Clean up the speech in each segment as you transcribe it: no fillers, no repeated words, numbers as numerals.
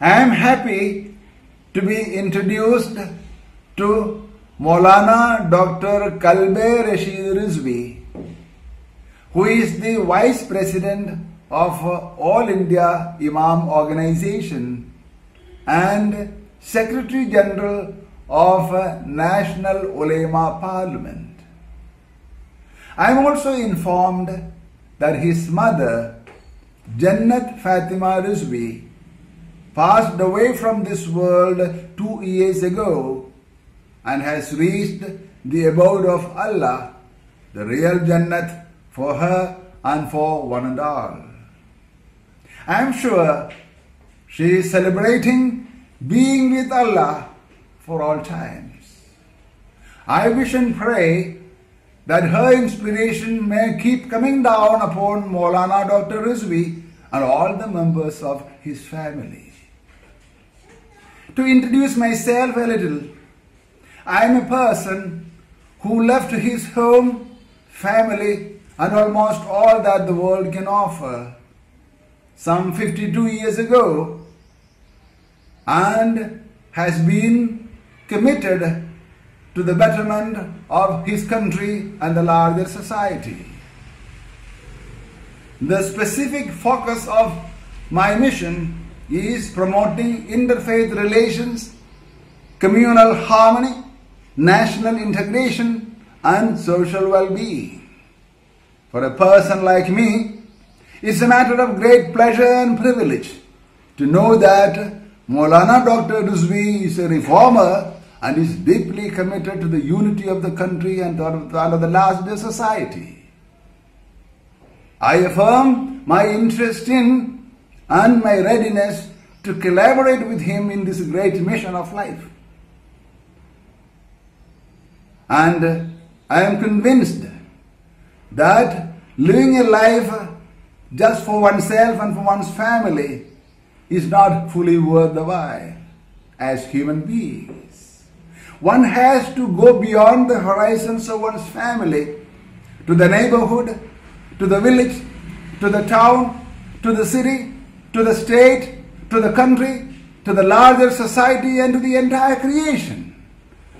I am happy to be introduced to Maulana Dr. Kalbe Rashid Rizvi, who is the Vice President of All India Imam Organization and Secretary General of National Ulema Parliament. I am also informed that his mother, Jannat Fatima Rizvi, passed away from this world 2 years ago and has reached the abode of Allah, the real Jannat, for her and for one and all. I am sure she is celebrating being with Allah for all times. I wish and pray that her inspiration may keep coming down upon Maulana Dr. Rizvi and all the members of his family. To introduce myself a little, I am a person who left his home, family and almost all that the world can offer some 52 years ago and has been committed to the betterment of his country and the larger society. The specific focus of my mission is promoting interfaith relations, communal harmony, national integration and social well-being. For a person like me, it's a matter of great pleasure and privilege to know that Maulana Dr. Rizvi is a reformer and is deeply committed to the unity of the country and of the larger society. I affirm my interest in and my readiness to collaborate with him in this great mission of life. And I am convinced that living a life just for oneself and for one's family is not fully worth the while as human beings. One has to go beyond the horizons of one's family to the neighborhood, to the village, to the town, to the city, to the state, to the country, to the larger society and to the entire creation.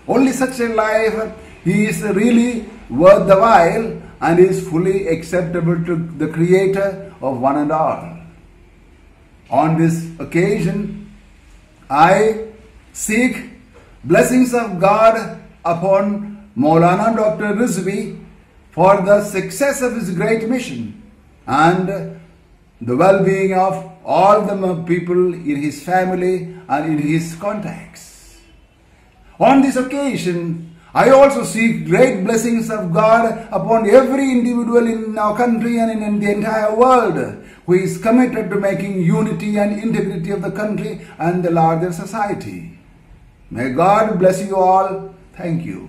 Only such a life is really worth the while and is fully acceptable to the Creator of one and all. On this occasion, I seek blessings of God upon Maulana Dr. Rizvi for the success of his great mission and the well-being of all the people in his family and in his contacts. On this occasion, I also seek great blessings of God upon every individual in our country and in the entire world who is committed to making unity and integrity of the country and the larger society. May God bless you all. Thank you.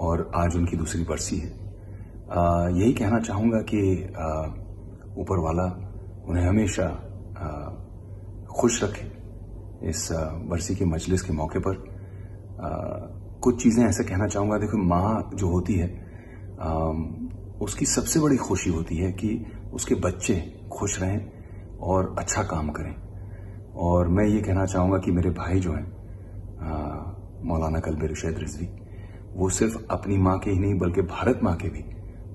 اور آج ان کی دوسری برسی ہے. یہی کہنا چاہوں گا کہ اوپر والا انہیں ہمیشہ خوش رکھے. اس برسی کے مجلس کے موقع پر کچھ چیزیں ایسے کہنا چاہوں گا. دیکھو، ماں جو ہوتی ہے اس کی سب سے بڑی خوشی ہوتی ہے کہ اس کے بچے خوش رہیں اور اچھا کام کریں. اور میں یہ کہنا چاہوں گا کہ میرے بھائی جو ہیں مولانا کلب رشید رضوی، وہ صرف اپنی ماں کے ہی نہیں بلکہ بھارت ماں کے بھی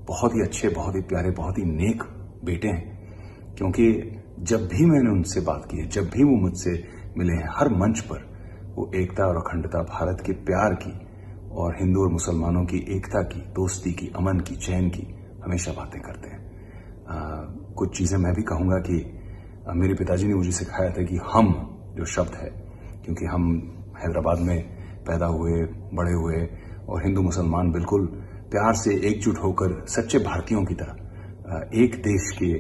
بہت ہی اچھے، بہت ہی پیارے، بہت ہی نیک بیٹے ہیں. کیونکہ جب بھی میں نے ان سے بات کی ہے، جب بھی وہ مجھ سے ملے ہیں، ہر منچ پر وہ ایکتا اور اکھنڈتا، بھارت کے پیار کی اور ہندو اور مسلمانوں کی ایکتا کی، دوستی کی، امن کی، چین کی ہمیشہ باتیں کرتے ہیں. کچھ چیزیں میں بھی کہوں گا کہ میرے پتا جی نے مجھے سکھایا تھا کہ ہم جو شبد ہے، کیونکہ ہم حیدرآباد میں پیدا ہوئے، بڑے ہوئے، اور ہندو مسلمان بالکل پیار سے ایک جٹ ہو کر سچے بھارتیوں کی طرح، ایک دیش کے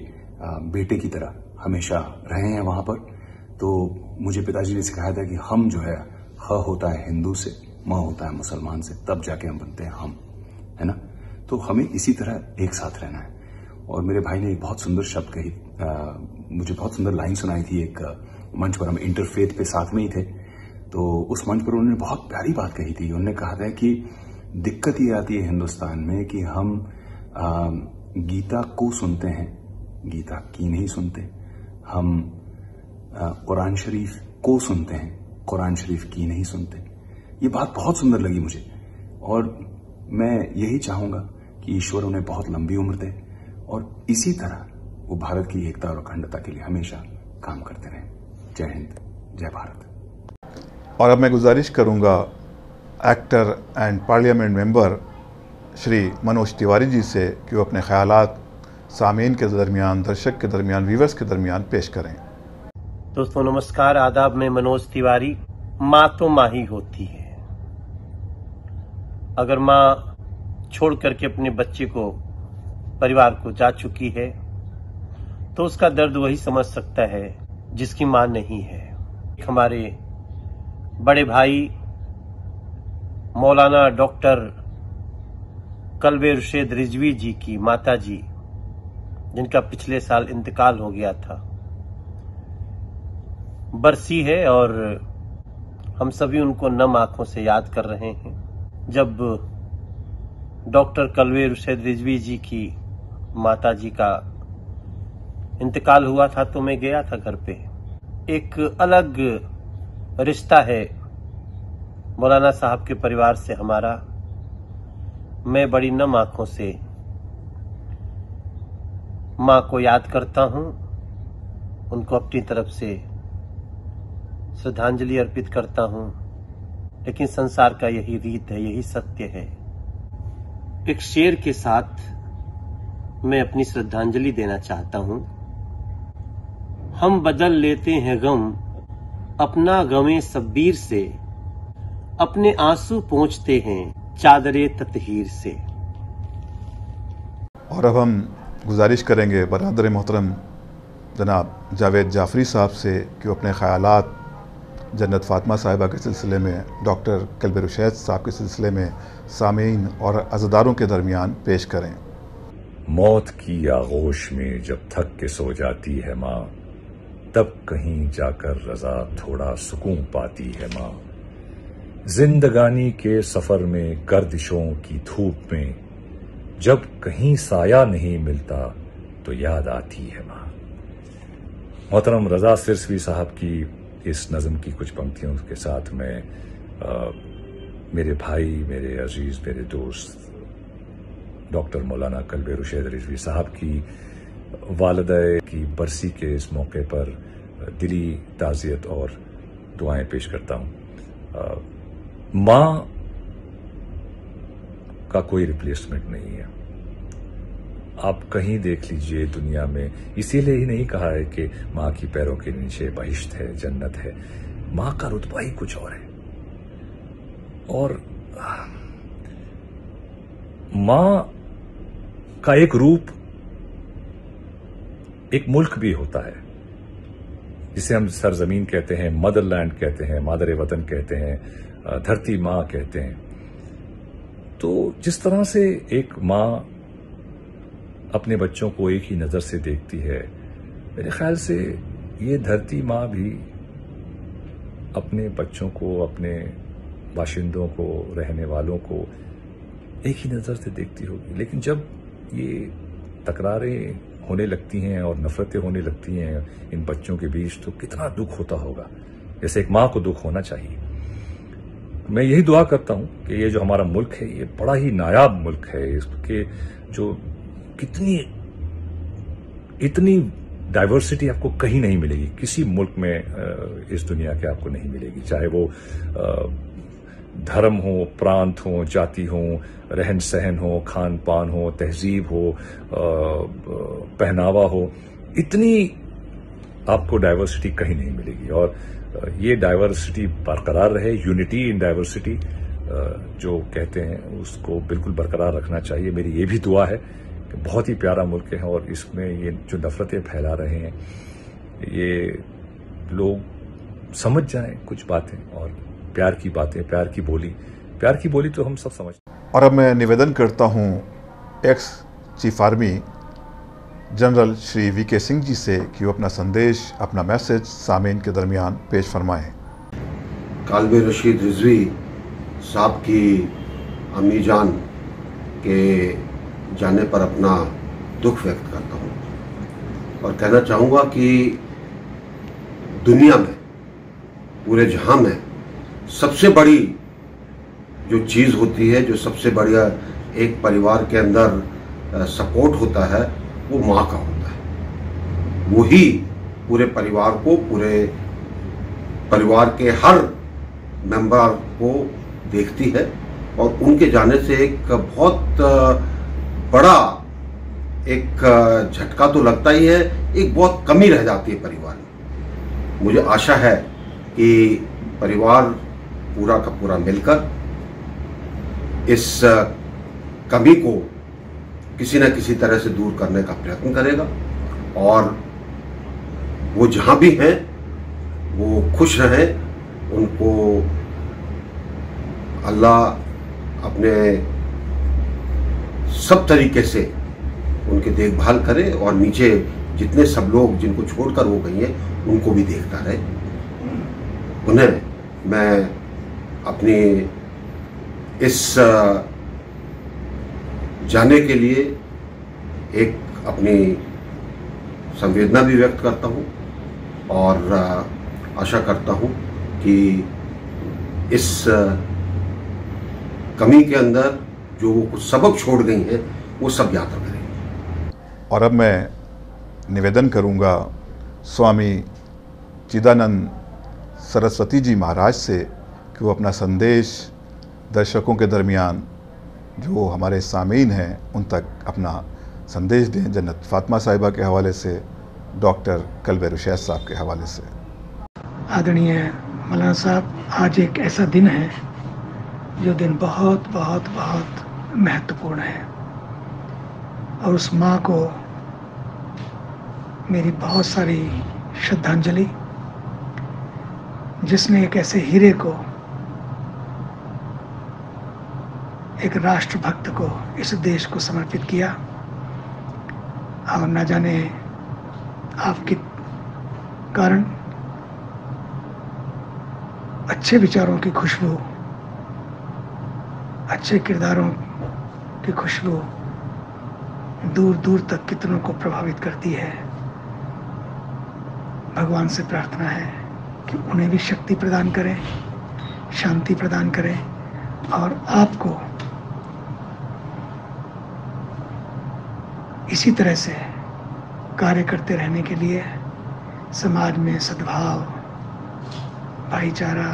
بیٹے کی طرح ہمیشہ رہے ہیں وہاں پر. تو مجھے پتا جی نے سکھایا تھا کہ ہم جو ہے، خ ہوتا ہے ہندو سے، ماں ہوتا ہے مسلمان سے، تب جا کے ہم بنتے ہیں ہم، ہے نا. تو ہمیں اسی طرح ایک ساتھ رہنا ہے. اور میرے بھائی نے ایک بہت سندر شبد کہی، مجھے بہت سندر لائن سنائی تھی. ایک منچ پر ہم انٹرفیتھ پہ ساتھ میں ہی تھے، تو اس منچ پر انہوں نے بہت پیاری بات کہی تھی. انہوں نے کہا تھا کہ دقت یہ آتی ہے ہندوستان میں کہ ہم گیتا کو سنتے ہیں، گیتا کی نہیں سنتے. ہم قرآن شریف کو سنتے ہیں، قرآن شریف کی نہیں سنتے. یہ بات بہت سندر لگی مجھے، اور میں یہی چاہوں گا کہ ایشور انہیں بہت لمبی عمر دے اور اسی طرح وہ بھارت کی ایکتا اور اکھنڈتا کے لیے ہمیشہ کام کرتے رہیں. جے ہند، جے بھارت. اور اب میں گزارش کروں گا ایکٹر اینڈ پارلیمنٹ ممبر شری منوج تیواری جی سے کہ وہ اپنے خیالات سامعین کے درمیان، درشک کے درمیان، ویورز کے درمیان پیش کریں. دوستوں نمسکار، آداب. میں منوج تیواری. ماں تو ماں ہی ہوتی ہے. اگر ماں چھوڑ کر کے اپنے بچے کو، پریوار کو جا چکی ہے تو اس کا درد وہی سمجھ سکتا ہے جس کی ماں نہیں ہے. ہمارے بڑے بھائی مولانا ڈاکٹر کلب رشید رضوی جی کی ماتا جی، جن کا پچھلے سال انتقال ہو گیا تھا، برسی ہے اور ہم سبھی ان کو نم آنکھوں سے یاد کر رہے ہیں. جب ڈاکٹر کلب رشید رضوی جی کی ماتا جی کا انتقال ہوا تھا تو میں گیا تھا گھر پہ. ایک الگ رشتہ ہے مولانا صاحب کے پریوار سے ہمارا. میں بڑی نم آنکھوں سے ماں کو یاد کرتا ہوں، ان کو اپنی طرف سے شردھانجلی ارپت کرتا ہوں. لیکن سنسار کا یہی ریت ہے، یہی ستیہ ہے. ایک شعر کے ساتھ میں اپنی شردھانجلی دینا چاہتا ہوں. ہم بدل لیتے ہیں غم اپنا غم شبیر سے، اپنے آنسو پہنچتے ہیں چادر تطہیر سے. اور اب ہم گزارش کریں گے برادر محترم جناب جاوید جعفری صاحب سے کہ وہ اپنے خیالات جنت فاطمہ صاحبہ کے سلسلے میں، ڈاکٹر کلب رشید صاحب کے سلسلے میں سامعین اور عزاداروں کے درمیان پیش کریں. موت کی آغوش میں جب تھک کے سو جاتی ہے ماں، تب کہیں جا کر رضا تھوڑا سکون پاتی ہے ماں. زندگانی کے سفر میں گردشوں کی دھوپ میں جب کہیں سایہ نہیں ملتا تو یاد آتی ہے ماں. محترم رضا سرسوی صاحب کی اس نظم کی کچھ پنکتیوں کے ساتھ میں میرے بھائی، میرے عزیز، میرے دوست ڈاکٹر مولانا کلب رشید رضوی صاحب کی والدہ کی برسی کے اس موقع پر دلی تعزیت اور دعائیں پیش کرتا ہوں. ماں کا کوئی ریپلیسمنٹ نہیں ہے. آپ کہیں دیکھ لیجئے دنیا میں، اسی لیے ہی نہیں کہا ہے کہ ماں کی پیروں کے نیچے بہشت ہے، جنت ہے. ماں کا رتبہ ہی کچھ اور ہے. اور ماں کا ایک روپ ایک ملک بھی ہوتا ہے جسے ہم سرزمین کہتے ہیں، مدر لینڈ کہتے ہیں، مادر وطن کہتے ہیں، دھرتی ماں کہتے ہیں. تو تو جس طرح سے ایک ماں اپنے بچوں کو ایک ہی نظر سے دیکھتی ہے، میرے خیال سے یہ دھرتی ماں بھی اپنے بچوں کو، اپنے باشندوں کو، رہنے والوں کو ایک ہی نظر سے دیکھتی ہوگی. لیکن جب یہ تکراریں ہونے لگتی ہیں اور نفرتیں ہونے لگتی ہیں ان بچوں کے بیچ، تو کتنا دکھ ہوتا ہوگا، جیسے ایک ماں کو دکھ ہونا چاہیے. میں یہی دعا کرتا ہوں کہ یہ جو ہمارا ملک ہے، یہ بڑا ہی نایاب ملک ہے، اس کے جو اتنی ڈائیورسٹی آپ کو کہیں نہیں ملے گی، کسی ملک میں اس دنیا کے آپ کو نہیں ملے گی، چاہے وہ دھرم ہو، پرانت ہو، جاتی ہوں، رہن سہن ہو، کھان پان ہو، تہذیب ہو، پہناوا ہو، اتنی آپ کو ڈائیورسٹی کہیں نہیں ملے گی. اور یہ ڈائیورسٹی برقرار رہے، یونٹی ان ڈائیورسٹی جو کہتے ہیں، اس کو بالکل برقرار رکھنا چاہیے. میری یہ بھی دعا ہے کہ بہت ہی پیارا ملک ہے، اور اس میں یہ جو نفرتیں پھیلا رہے ہیں، یہ لوگ سمجھ جائیں کچھ باتیں، اور پیار کی باتیں، پیار کی بولی تو ہم سب سمجھتے ہیں. اور اب میں نویدن کرتا ہوں ایکس چیف آرمی جنرل شری وی کے سنگھ جی سے کہ وہ اپنا سندیش، اپنا میسج سامعین کے درمیان پیش فرمائیں. کالبے رشید رضوی صاحب کی امی جان کے جانے پر اپنا دکھ ویکت کرتا ہوں، اور کہنا چاہوں گا کہ دنیا میں، پورے جہاں میں سب سے بڑی جو چیز ہوتی ہے، جو سب سے بڑا ایک پریوار کے اندر سپورٹ ہوتا ہے، وہ ماں کا ہوتا ہے. وہی پورے پریوار کو، پورے پریوار کے ہر ممبر کو دیکھتی ہے، اور ان کے جانے سے ایک بہت بڑا ایک جھٹکا تو لگتا ہی ہے، ایک بہت کمی رہ جاتی ہے پریوار میں. مجھے آشا ہے کہ پریوار پورا کا پورا مل کر اس کمی کو کسی نہ کسی طرح سے دور کرنے کا پریتن کرے گا، اور وہ جہاں بھی ہیں وہ خوش رہیں. ان کو اللہ اپنے سب طریقے سے ان کی دیکھ بھال کرے، اور نیچے جتنے سب لوگ جن کو چھوڑ کر وہ گئی ہیں ان کو بھی دیکھتا رہے. انہیں میں اپنی اس جانے کے لیے ایک اپنی سنویدنا بھی ویکت کرتا ہوں، اور آشا کرتا ہوں کہ اس کمی کے اندر جو وہ کچھ سبق چھوڑ گئی ہیں وہ سب یاد رکھیں. اور اب میں نویدن کروں گا سوامی چیدانند سرسوتی جی مہاراج سے کہ وہ اپنا سندیش درشکوں کے درمیان، جو ہمارے سامعین ہیں، ان تک اپنا سندیش دیں، جنت فاطمہ صاحبہ کے حوالے سے، ڈاکٹر کلبے رشید صاحب کے حوالے سے. آدرنیہ مولانا صاحب، آج ایک ایسا دن ہے جو دن بہت بہت بہت مہتوپورن ہے، اور اس ماں کو میری بہت ساری شردھانجلی، جس نے ایک ایسے ہیرے کو، ایک راشٹر بھکت کو، اس دیش کو سمرپت کیا. اور نہ جانے آپ کے کارن اچھے وچاروں کی خوشبو، اچھے کرداروں کی خوشبو دور دور تک کتنوں کو پربھاوت کرتی ہے. بھگوان سے پرارتھنا ہے کہ انہیں بھی شکتی پردان کریں، شانتی پردان کریں، اور آپ کو اسی طرح سے کاریہ کرتے رہنے کے لیے سماج میں سدبھاؤ، بھائی چارہ،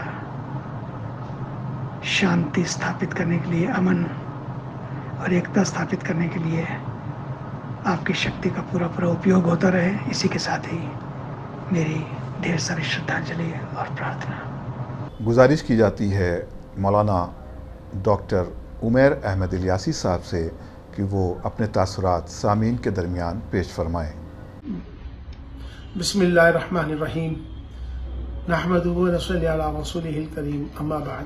شانتی استھاپت کرنے کے لیے، امن اور ایکتا استھاپت کرنے کے لیے آپ کی شکتی کا پورا پورا اپیوگ ہوتا رہے. اسی کے ساتھ ہی میری ڈھیر ساری شردھانجلی اور پرارتھنا. گزارش کی جاتی ہے مولانا ڈاکٹر عمیر احمد الیاسی صاحب سے کہ وہ اپنے تاثرات سامعین کے درمیان پیش فرمائیں. بسم اللہ الرحمن الرحیم. نحمدہ و نصلی علی رسولہ الکریم. اما بعد.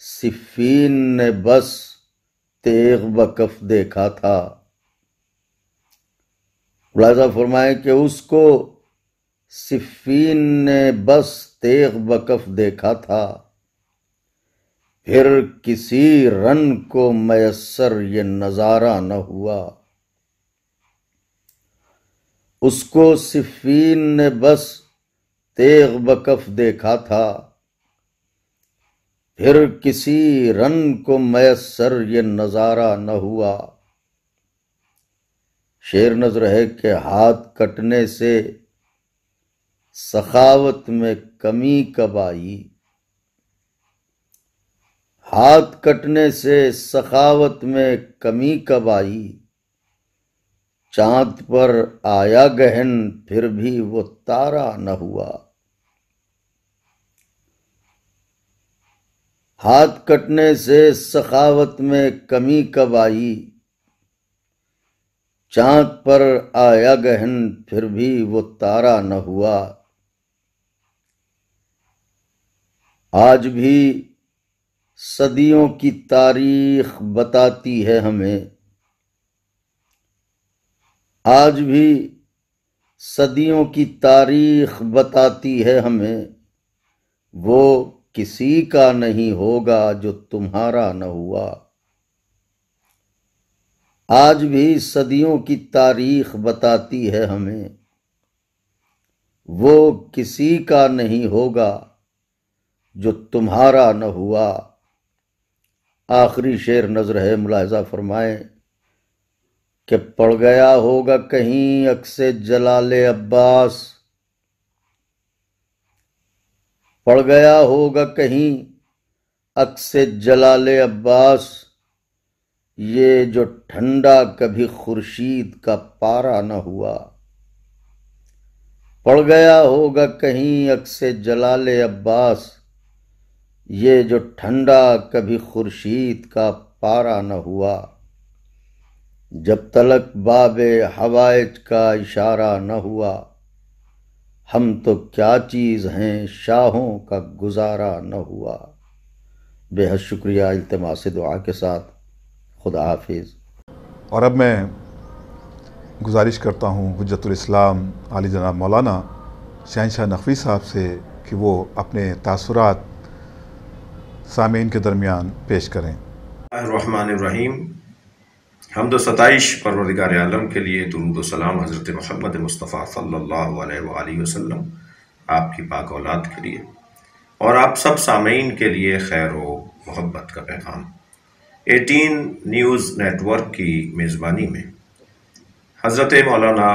صفین نے بس تیغ بکف دیکھا تھا۔ ملاحظہ فرمائیں کہ اس کو صفین نے بس تیغ بکف دیکھا تھا، پھر کسی رن کو میسر یہ نظارہ نہ ہوا۔ اس کو صفین نے بس تیغ بکف دیکھا تھا، پھر کسی رن کو میسر یہ نظارہ نہ ہوا۔ شعر نظر ہے کہ ہاتھ کٹنے سے سخاوت میں کمی کب آئی، ہاتھ کٹنے سے سخاوت میں کمی کب آئی، چاند پر آیا گہن پھر بھی وہ تارا نہ ہوا۔ ہاتھ کٹنے سے سخاوت میں کمی کب آئی، چاند پر آیا گہن پھر بھی وہ تارا نہ ہوا۔ آج بھی صدیوں کی تاریخ بتاتی ہے ہمیں، آج بھی صدیوں کی تاریخ بتاتی ہے ہمیں، وہ کسی کا نہیں ہوگا جو تمہارا نہ ہوا۔ آج بھی صدیوں کی تاریخ بتاتی ہے ہمیں، وہ کسی کا نہیں ہوگا جو تمہارا نہ ہوا۔ آخری شعر نظر ہے، ملاحظہ فرمائیں کہ پڑ گیا ہوگا کہیں عکس جلال عباس، پڑ گیا ہوگا کہیں عکس جلال عباس، یہ جو ٹھنڈا کبھی خورشید کا پارا نہ ہوا۔ پڑ گیا ہوگا کہیں عکس جلال عباس، یہ جو ٹھنڈا کبھی خورشید کا پارا نہ ہوا۔ جب تلک باب حوائج کا اشارہ نہ ہوا، ہم تو کیا چیز ہیں شاہوں کا گزارا نہ ہوا۔ بے حد شکریہ، التماس دعا کے ساتھ، خدا حافظ۔ اور اب میں گزارش کرتا ہوں حجت الاسلام عالی جناب مولانا شہنشاہ نقوی صاحب سے کہ وہ اپنے تاثرات سامعین کے درمیان پیش کریں۔ الرحمن الرحیم۔ حمد و ستائش پروردگار عالم کے لیے، درود و سلام حضرت محمد مصطفیٰ صلی اللہ علیہ وآلہ وسلم، آپ کی پاک اولاد کے لیے اور آپ سب سامعین کے لیے خیر و محبت کا پیغام۔ 18 نیوز نیٹ ورک کی میزبانی میں حضرت مولانا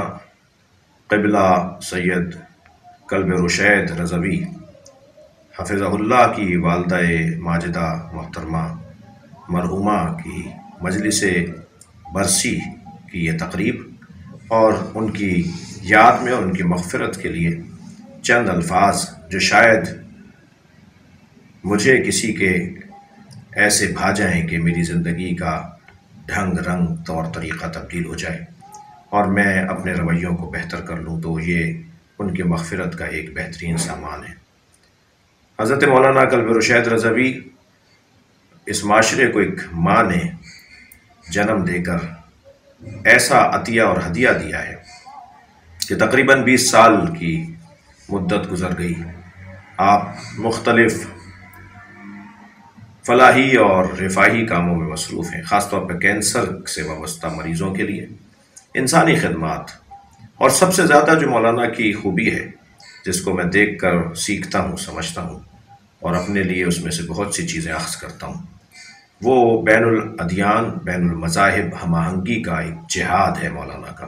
قبلہ سید کلب رشید رضوی حفظہ اللہ کی والدہ ماجدہ محترمہ مرحومہ کی مجلس برسی کی یہ تقریب اور ان کی یاد میں اور ان کی مغفرت کے لیے چند الفاظ جو شاید مجھے کسی کے ایسے بھا جائیں کہ میری زندگی کا ڈھنگ رنگ طور طریقہ تبدیل ہو جائے اور میں اپنے رویوں کو بہتر کر لوں، تو یہ ان کے مغفرت کا ایک بہترین سامان ہے۔ حضرت مولانا کلب رشید رضوی اس معاشرے کو ایک ماں نے جنم دے کر ایسا عطیہ اور ہدیہ دیا ہے کہ تقریباً 20 سال کی مدت گزر گئی۔ آپ مختلف فلاحی اور رفاہی کاموں میں مصروف ہیں، خاص طور پہ کینسر سے وابستہ مریضوں کے لیے انسانی خدمات، اور سب سے زیادہ جو مولانا کی خوبی ہے جس کو میں دیکھ کر سیکھتا ہوں، سمجھتا ہوں اور اپنے لیے اس میں سے بہت سی چیزیں اخذ کرتا ہوں، وہ بین الادیان، بین المذاہب ہم آہنگی کا ایک جہاد ہے مولانا کا،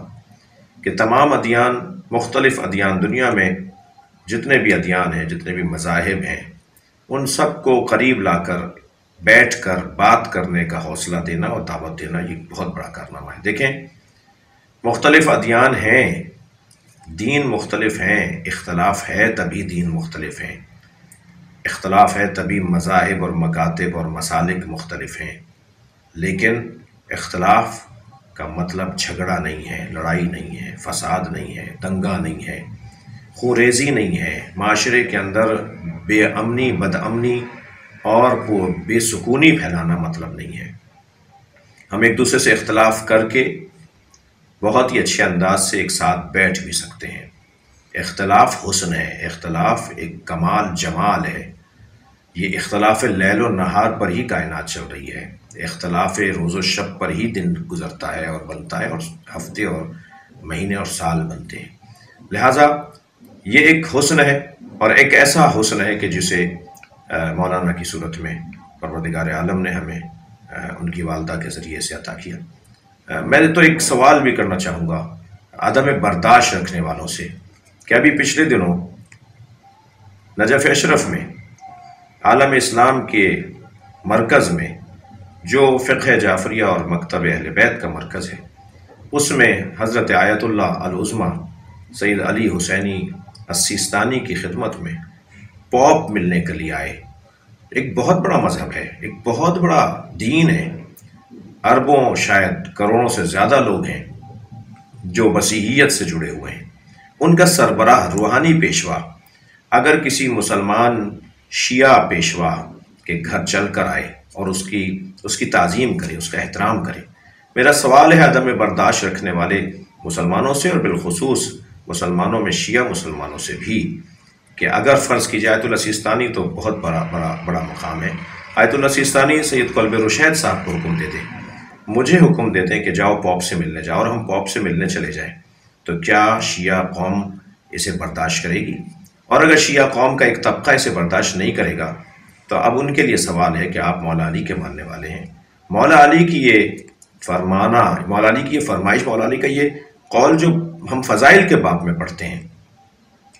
کہ تمام ادیان، مختلف ادیان، دنیا میں جتنے بھی ادیان ہیں، جتنے بھی مذاہب ہیں، ان سب کو قریب لا کر بیٹھ کر بات کرنے کا حوصلہ دینا اور دعوت دینا، یہ بہت بڑا کارنامہ ہے۔ دیکھیں، مختلف ادیان ہیں، دین مختلف ہیں، اختلاف ہے تبھی دین مختلف ہیں، اختلاف ہے تبھی مذاہب اور مکاتب اور مسالک مختلف ہیں، لیکن اختلاف کا مطلب جھگڑا نہیں ہے، لڑائی نہیں ہے، فساد نہیں ہے، دنگا نہیں ہے، خوریزی نہیں ہے، معاشرے کے اندر بے امنی، بد امنی اور وہ بے سکونی پھیلانا مطلب نہیں ہے۔ ہم ایک دوسرے سے اختلاف کر کے بہت ہی اچھے انداز سے ایک ساتھ بیٹھ بھی سکتے ہیں۔ اختلاف حسن ہے، اختلاف ایک کمال جمال ہے۔ یہ اختلاف لیل و نہار پر ہی کائنات چل رہی ہے، اختلاف روز و شب پر ہی دن گزرتا ہے اور بنتا ہے، اور ہفتے اور مہینے اور سال بنتے ہیں۔ لہٰذا یہ ایک حسن ہے، اور ایک ایسا حسن ہے کہ جسے مولانا کی صورت میں پروردگار عالم نے ہمیں ان کی والدہ کے ذریعے سے عطا کیا۔ میں تو ایک سوال بھی کرنا چاہوں گا عدم برداشت رکھنے والوں سے کہ ابھی پچھلے دنوں نجف اشرف میں عالم اسلام کے مرکز میں جو فقہ جعفریہ اور مکتب اہل بیت کا مرکز ہے، اس میں حضرت آیت اللہ العظمیٰ سید علی حسینی السیستانی کی خدمت میں پوپ ملنے کے لیے آئے۔ ایک بہت بڑا مذہب ہے، ایک بہت بڑا دین ہے، اربوں شاید کروڑوں سے زیادہ لوگ ہیں جو مسیحیت سے جڑے ہوئے ہیں۔ ان کا سربراہ روحانی پیشوا اگر کسی مسلمان شیعہ پیشوا کے گھر چل کر آئے اور اس کی تعظیم کرے، اس کا احترام کرے، میرا سوال ہے عدم برداشت رکھنے والے مسلمانوں سے، اور بالخصوص مسلمانوں میں شیعہ مسلمانوں سے بھی، کہ اگر فرض کی جائے آیت اللہ سیستانی تو بہت بڑا مقام ہے، آیت اللہ سیستانی سید قلب رشید صاحب کو حکم دیتے، مجھے حکم دیتے ہیں کہ جاؤ پوپ سے ملنے جاؤ، اور ہم پوپ سے ملنے چلے جائیں، تو کیا شیعہ قوم اسے برداشت کرے گی؟ اور اگر شیعہ قوم کا ایک طبقہ اسے برداشت نہیں کرے گا تو اب ان کے لیے سوال ہے کہ آپ مولا علی کے ماننے والے ہیں، مولا علی کی یہ فرمانا، مولا علی کی یہ فرمائش، مولا علی کا یہ قول جو ہم فضائل کے باب میں پڑھتے ہیں،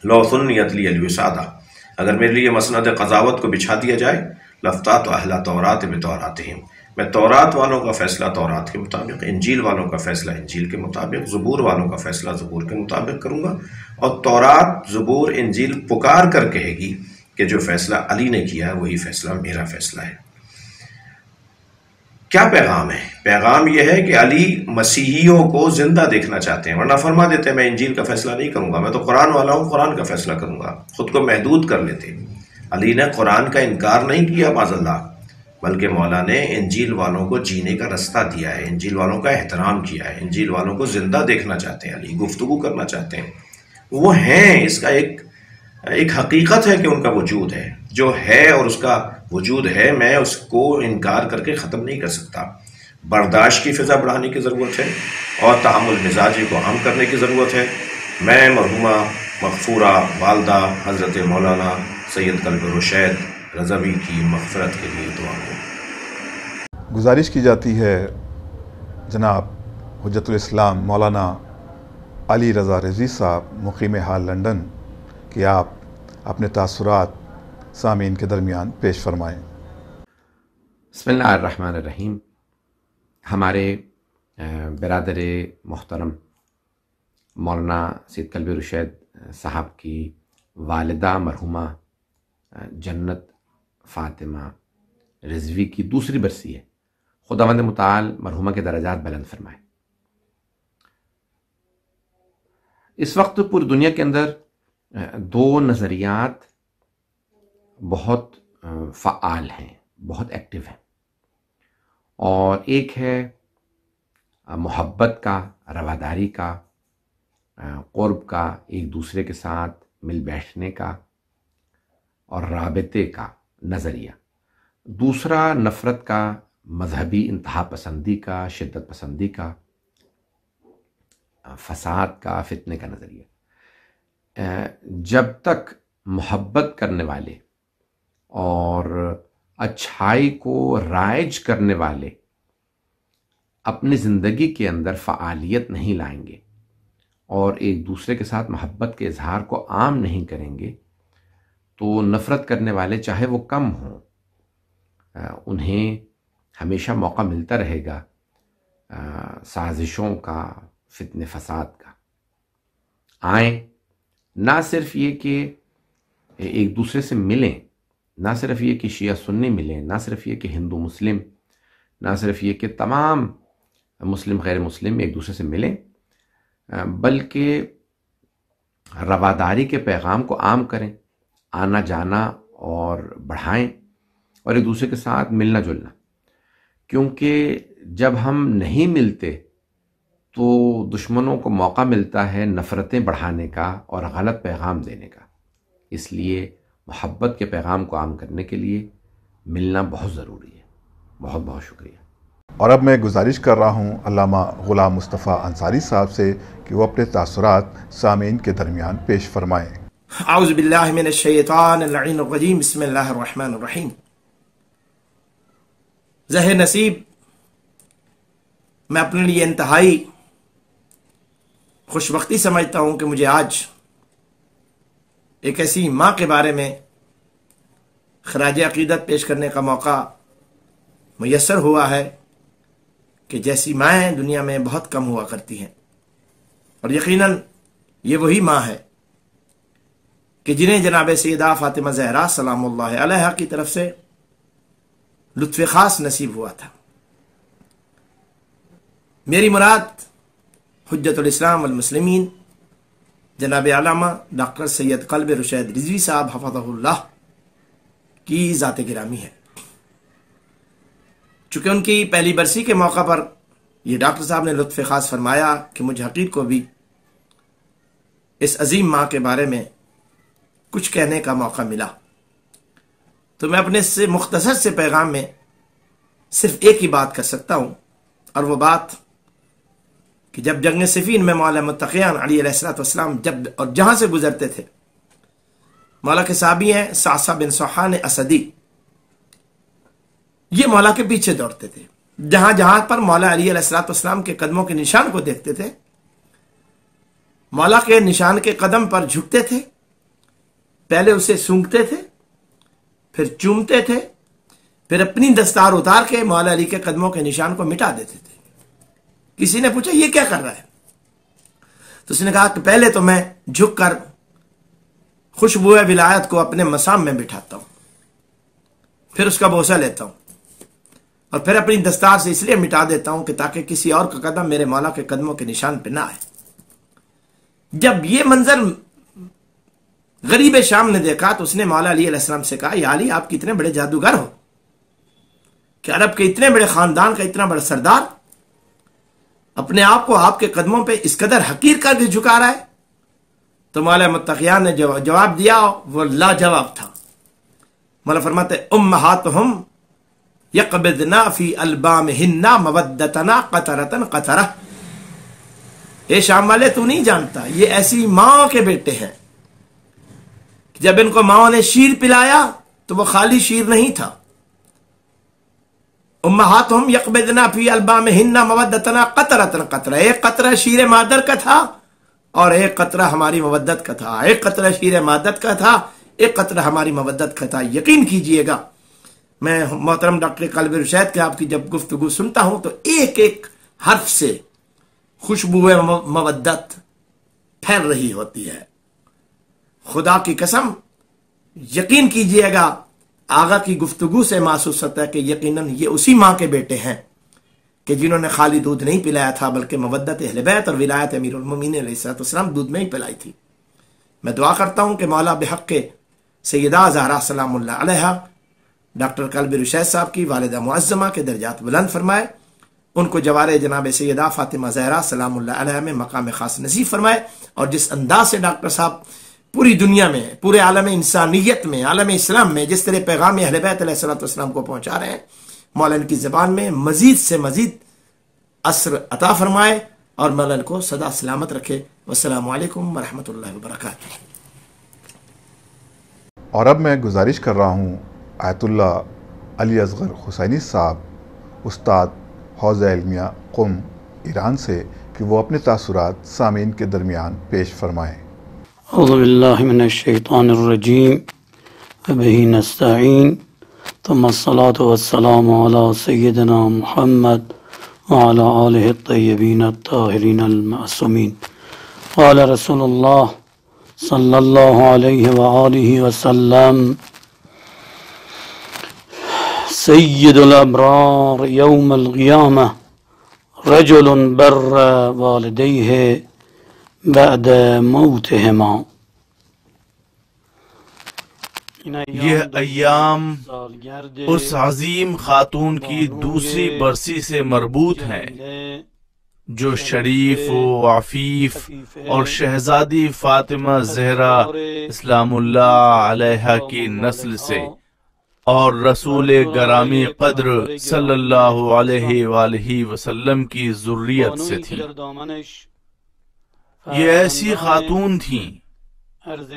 لو سنیت لی الوسادہ، اگر میرے لیے مسند قضاوت کو بچھا دیا جائے، لفتات اہل تورات بتوراتہم، میں تورات والوں کا فیصلہ تورات کے مطابق، انجیل والوں کا فیصلہ انجیل کے مطابق، زبور والوں کا فیصلہ زبور کے مطابق کروں گا، اور تورات زبور انجیل پکار کر کہے گی کہ جو فیصلہ علی نے کیا ہے وہی فیصلہ میرا فیصلہ ہے۔ کیا پیغام ہے؟ پیغام یہ ہے کہ علی مسیحیوں کو زندہ دیکھنا چاہتے ہیں، ورنہ فرما دیتے میں انجیل کا فیصلہ نہیں کروں گا، میں تو قرآن والا ہوں، قرآن کا فیصلہ کروں گا، خود کو محدود کر لیتے۔ علی نے قرآن کا انکار نہیں کیا معاذ اللہ، بلکہ مولا نے انجیل والوں کو جینے کا رستہ دیا ہے، انجیل والوں کا احترام کیا ہے، انجیل والوں کو زندہ دیکھنا چاہتے ہیں، علی گفتگو کرنا چاہتے ہیں، وہ ہیں، اس کا ایک حقیقت ہے کہ ان کا وجود ہے، جو ہے اور اس کا وجود ہے، میں اس کو انکار کر کے ختم نہیں کر سکتا۔ برداشت کی فضا بڑھانے کی ضرورت ہے اور تحمل مزاجی کو عام کرنے کی ضرورت ہے۔ میں مرحومہ مغفورہ والدہ حضرت مولانا سید قلب رشید رضوی کی مغفرت کے لیے دعا کروں۔ گزارش کی جاتی ہے جناب حجت الاسلام مولانا علی رضا رضوی صاحب مقیم حال لندن کہ آپ اپنے تاثرات سامعین کے درمیان پیش فرمائیں۔ بسم اللہ الرحمن الرحیم۔ ہمارے برادر محترم مولانا سید قلب رشید صاحب کی والدہ مرحومہ جنت فاطمہ رضوی کی دوسری برسی ہے، خداوند متعال مرحومہ کے درجات بلند فرمائے۔ اس وقت پوری دنیا کے اندر دو نظریات بہت فعال ہیں، بہت ایکٹیو ہیں، اور ایک ہے محبت کا، رواداری کا، قرب کا، ایک دوسرے کے ساتھ مل بیٹھنے کا اور رابطے کا نظریہ، دوسرا نفرت کا، مذہبی انتہا پسندی کا، شدت پسندی کا، فساد کا، فتنے کا نظریہ۔ جب تک محبت کرنے والے اور اچھائی کو رائج کرنے والے اپنی زندگی کے اندر فعالیت نہیں لائیں گے اور ایک دوسرے کے ساتھ محبت کے اظہار کو عام نہیں کریں گے، تو نفرت کرنے والے چاہے وہ کم ہوں، انہیں ہمیشہ موقع ملتا رہے گا سازشوں کا، فتنے فساد کا۔ آئیں، نہ صرف یہ کہ ایک دوسرے سے ملیں، نہ صرف یہ کہ شیعہ سنی ملیں، نہ صرف یہ کہ ہندو مسلم، نہ صرف یہ کہ تمام مسلم غیر مسلم ایک دوسرے سے ملیں، بلکہ رواداری کے پیغام کو عام کریں، آنا جانا اور بڑھائیں، اور ایک دوسرے کے ساتھ ملنا جلنا، کیونکہ جب ہم نہیں ملتے تو دشمنوں کو موقع ملتا ہے نفرتیں بڑھانے کا اور غلط پیغام دینے کا. اس لیے محبت کے پیغام کو عام کرنے کے لیے ملنا بہت ضروری ہے. بہت بہت شکریہ. اور اب میں گزارش کر رہا ہوں علامہ غلام مصطفیٰ انصاری صاحب سے کہ وہ اپنے تاثرات سامعین کے درمیان پیش فرمائیں. اعوذ باللہ من الشیطان اللعین الرجیم، بسم اللہ الرحمن الرحیم. زہ نصیب، میں اپنے لیے انتہائی خوش بختی سمجھتا ہوں کہ مجھے آج ایک ایسی ماں کے بارے میں خراج عقیدت پیش کرنے کا موقع میسر ہوا ہے کہ جیسی مائیں دنیا میں بہت کم ہوا کرتی ہیں، اور یقیناً یہ وہی ماں ہے کہ جنہیں جناب سیدہ فاطمہ زہرا سلام اللہ علیہا کی طرف سے لطف خاص نصیب ہوا تھا. میری مراد حجت الاسلام والمسلمین جناب علامہ ڈاکٹر سید قلب رشید رضوی صاحب حفظہ اللہ کی ذات گرامی ہے. چونکہ ان کی پہلی برسی کے موقع پر یہ ڈاکٹر صاحب نے لطف خاص فرمایا کہ مجھ حقیر کو بھی اس عظیم ماں کے بارے میں کچھ کہنے کا موقع ملا، تو میں اپنے سے مختصر سے پیغام میں صرف ایک ہی بات کر سکتا ہوں، اور وہ بات کہ جب جنگ صفین میں مولا متقیان علی علیہ السلام جب اور جہاں سے گزرتے تھے، مولا کے صحابی ہیں صعصع بن سوحان اسدی، یہ مولا کے پیچھے دوڑتے تھے. جہاں جہاں پر مولا علی علیہ السلام کے قدموں کے نشان کو دیکھتے تھے، مولا کے نشان کے قدم پر جھکتے تھے، پہلے اسے سونگتے تھے، پھر چومتے تھے، پھر اپنی دستار اتار کے مولا علی کے قدموں کے نشان کو مٹا دیتے تھے. کسی نے پوچھا یہ کیا کر رہا ہے؟ تو اس نے کہا کہ پہلے تو میں جھک کر خوشبو ولایت کو اپنے مسام میں بٹھاتا ہوں، پھر اس کا بوسہ لیتا ہوں، اور پھر اپنی دستار سے اس لیے مٹا دیتا ہوں کہ تاکہ کسی اور کا قدم میرے مولا کے قدموں کے نشان پہ نہ آئے. جب یہ منظر غریب شام نے دیکھا تو اس نے مولا علی علیہ السلام سے کہا، یا علی آپ کتنے بڑے جادوگر ہو کہ عرب کے اتنے بڑے خاندان کا اتنا بڑا سردار اپنے آپ کو آپ کے قدموں پہ اس قدر حقیر کر کے جھکا رہا ہے. تو مولا متقیان نے جواب دیا، وہ لاجواب تھا. مولا فرماتے امہاتہم یقبضنا فی البامہن مودتنا قطرتن قطرہ. اے شام والے تو نہیں جانتا، یہ ایسی ماں کے بیٹے ہیں. جب ان کو ماں نے شیر پلایا تو وہ خالی شیر نہیں تھا. امہاتہم یقبضنا فی البامہن مودتنا قطرتن قطرہ، ایک قطرہ شیر مادر کا تھا اور ایک قطرہ ہماری مودت کا تھا. ایک قطرہ شیر مادت کا تھا، ایک قطرہ ہماری مودت کا تھا. یقین کیجئے گا، میں محترم ڈاکٹر قلب رشید کے آپ کی جب گفتگو سنتا ہوں تو ایک ایک حرف سے خوشبو مودت پھیل رہی ہوتی ہے. خدا کی قسم یقین کیجئے گا، آغا کی گفتگو سے محسوس ہوتا ہے کہ یقیناً یہ اسی ماں کے بیٹے ہیں کہ جنہوں نے خالی دودھ نہیں پلایا تھا بلکہ مودت اہل بیت اور ولایت امیر المومنین علیہ السلام دودھ میں ہی پلائی تھی. میں دعا کرتا ہوں کہ مولا بحق سیدہ زہرا سلام اللہ علیہا ڈاکٹر قلب رشید صاحب کی والدہ معظمہ کے درجات بلند فرمائے، ان کو جوار جناب سیدہ فاطمہ زہرا سلام اللہ علیہ میں مقام خاص نصیب فرمائے. اور جس انداز سے ڈاکٹر صاحب پوری دنیا میں، پورے عالم انسانیت میں، عالم اسلام میں جس طرح پیغام اہل بیت علیہ السلام کو پہنچا رہے ہیں، مولا ان کی زبان میں مزید سے مزید اثر عطا فرمائے اور مولا ان کو سدا سلامت رکھے. والسلام علیکم ورحمۃ اللہ وبرکاتہ. اور اب میں گزارش کر رہا ہوں آیت اللہ علی اصغر حسینی صاحب استاد حوزہ علمیہ قم ایران سے کہ وہ اپنے تاثرات سامعین کے درمیان پیش فرمائیں. اعوذ باللہ من الشیطان الرجیم وبہ نستعین ثم الصلاة والسلام علی سیدنا محمد وعلی آلہ الطیبین الطاہرین المعصومین. قال رسول اللہ صلی اللہ علیہ وآلہ وسلم سید الابرار یوم القیامہ رجل بر والدیہ بعد موتہما. یہ ایام اس عظیم خاتون کی دوسری برسی سے مربوط ہیں جو شریف و عفیف اور شہزادی فاطمہ زہرا اسلام اللہ علیہا کی نسل سے اور رسول گرامی قدر صلی اللہ علیہ وآلہ وسلم کی ذریت سے تھی۔ یہ ایسی خاتون تھیں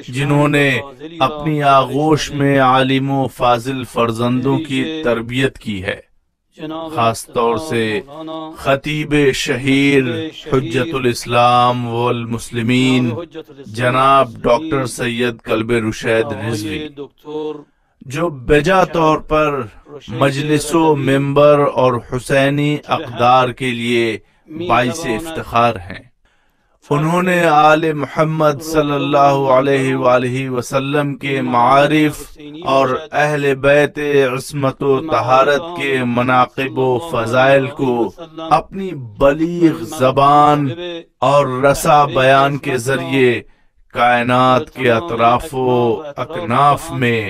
جنہوں نے اپنی آغوش میں عالم و فاضل فرزندوں کی تربیت کی ہے، خاص طور سے خطیب شہیر حجت الاسلام والمسلمین جناب ڈاکٹر سید کلب رشید رضوی، جو بجا طور پر مجلس و ممبر اور حسینی اقدار کے لیے باعث افتخار ہیں۔ انہوں نے آل محمد صلی اللہ علیہ وآلہ وسلم کے معارف اور اہل بیت عصمت و طہارت کے مناقب و فضائل کو اپنی بلیغ زبان اور رسا بیان کے ذریعے کائنات کے اطراف و اکناف میں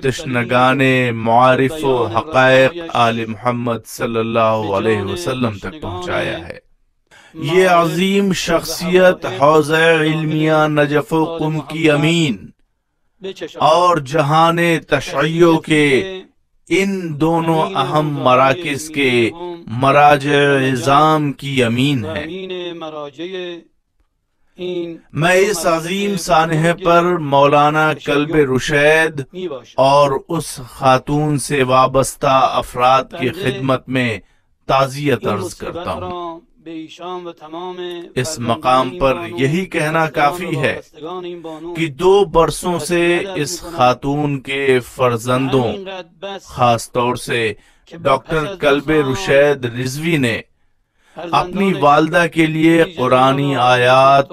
تشنگان معارف و حقائق آل محمد صلی اللہ علیہ وسلم تک پہنچایا ہے۔ یہ عظیم شخصیت حوزہ علمیہ نجف و قم کی امین اور جہان تشیع کے ان دونوں اہم مراکز کے مراجع عظام کی امین ہے۔ میں اس عظیم سانحے پر مولانا کلب رشید اور اس خاتون سے وابستہ افراد کی خدمت میں تعزیت عرض کرتا ہوں۔ اس مقام پر یہی کہنا کافی ہے کہ 2 برسوں سے اس خاتون کے فرزندوں، خاص طور سے ڈاکٹر کلب رشید رضوی نے اپنی والدہ کے لیے قرآنی آیات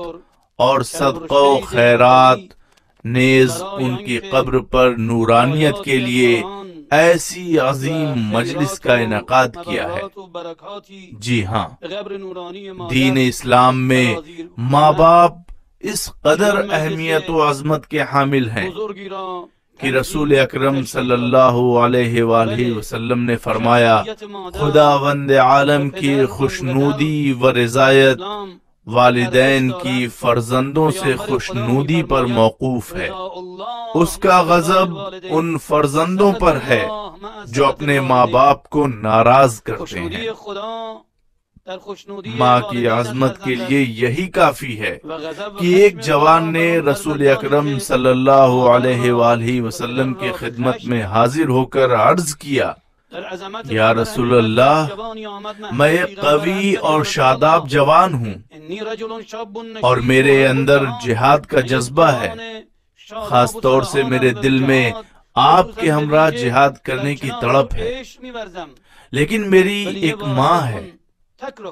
اور صدقہ و خیرات، نیز ان کی قبر پر نورانیت کے لیے ایسی عظیم مجلس کا انعقاد کیا ہے۔ جی ہاں، دین اسلام میں ماں باپ اس قدر اہمیت و عظمت کے حامل ہیں کہ رسول اکرم صلی اللہ علیہ وآلہ وسلم نے فرمایا، خداوند عالم کی خوشنودی و رضایت والدین کی فرزندوں سے خوشنودی پر موقوف ہے، اس کا غضب ان فرزندوں پر ہے جو اپنے ماں باپ کو ناراض کرتے ہیں۔ ماں کی عظمت کے لیے یہی کافی ہے کہ ایک جوان نے رسول اکرم صلی اللہ علیہ وآلہ وسلم کی خدمت میں حاضر ہو کر عرض کیا، یا رسول اللہ، میں ایک قوی اور شاداب جوان ہوں اور میرے اندر جہاد کا جذبہ ہے، خاص طور سے میرے دل میں آپ کے ہمراہ جہاد کرنے کی تڑپ ہے، لیکن میری ایک ماں ہے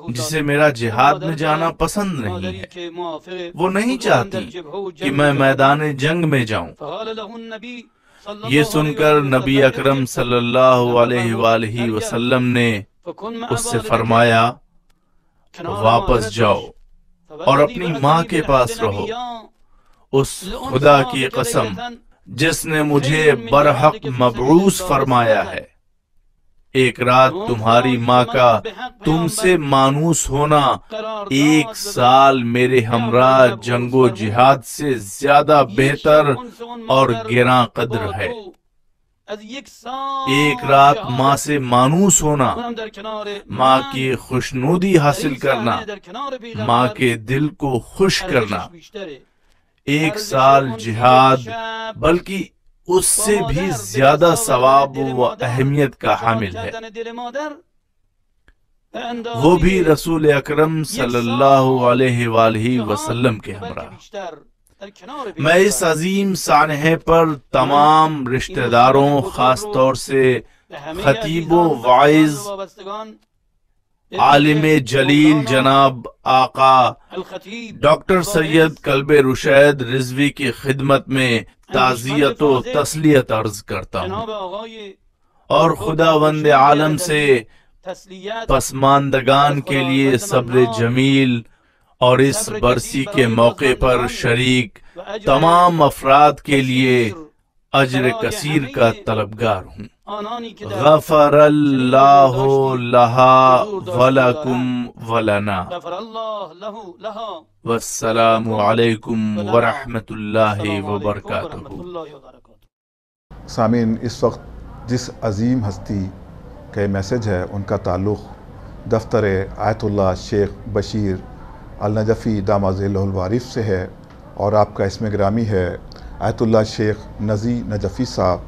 جسے میرا جہاد میں جانا پسند نہیں ہے، وہ نہیں چاہتی کہ میں میدان جنگ میں جاؤں۔ یہ سن کر نبی اکرم صلی اللہ علیہ وآلہ وسلم نے اس سے فرمایا، واپس جاؤ اور اپنی ماں کے پاس رہو، اس خدا کی قسم جس نے مجھے برحق مبعوث فرمایا ہے، ایک رات تمہاری ماں کا تم سے مانوس ہونا 1 سال میرے ہمراہ جنگ و جہاد سے زیادہ بہتر اور گراں قدر ہے۔ 1 رات ماں سے مانوس ہونا، ماں کی خوشنودی حاصل کرنا، ماں کے دل کو خوش کرنا، 1 سال جہاد بلکہ اس سے بھی زیادہ ثواب و اہمیت کا حامل ہے، وہ بھی رسول اکرم صلی اللہ علیہ وآلہ وسلم کے ہمراہ۔ میں اس عظیم سانحے پر تمام رشتہ داروں، خاص طور سے خطیب و واعظ عالم جلیل جناب آقا ڈاکٹر سید کلب رشید رضوی کی خدمت میں تعزیت و تسلیت عرض کرتا ہوں اور خداوند عالم سے پسماندگان کے لیے صبر جمیل اور اس برسی کے موقع پر شریک تمام افراد کے لیے اجر کثیر کا طلبگار ہوں۔ غفر اللہ لہا ولکم ولنا، والسلام علیکم ورحمۃ اللہ وبرکاتہ۔ سامعین، اس وقت جس عظیم ہستی کا میسج ہے ان کا تعلق دفتر آیت اللہ شیخ بشیر النجفی دامہ ذیلہ الوارث سے ہے، اور آپ کا اسم گرامی ہے آیت اللہ شیخ نزی نجفی صاحب،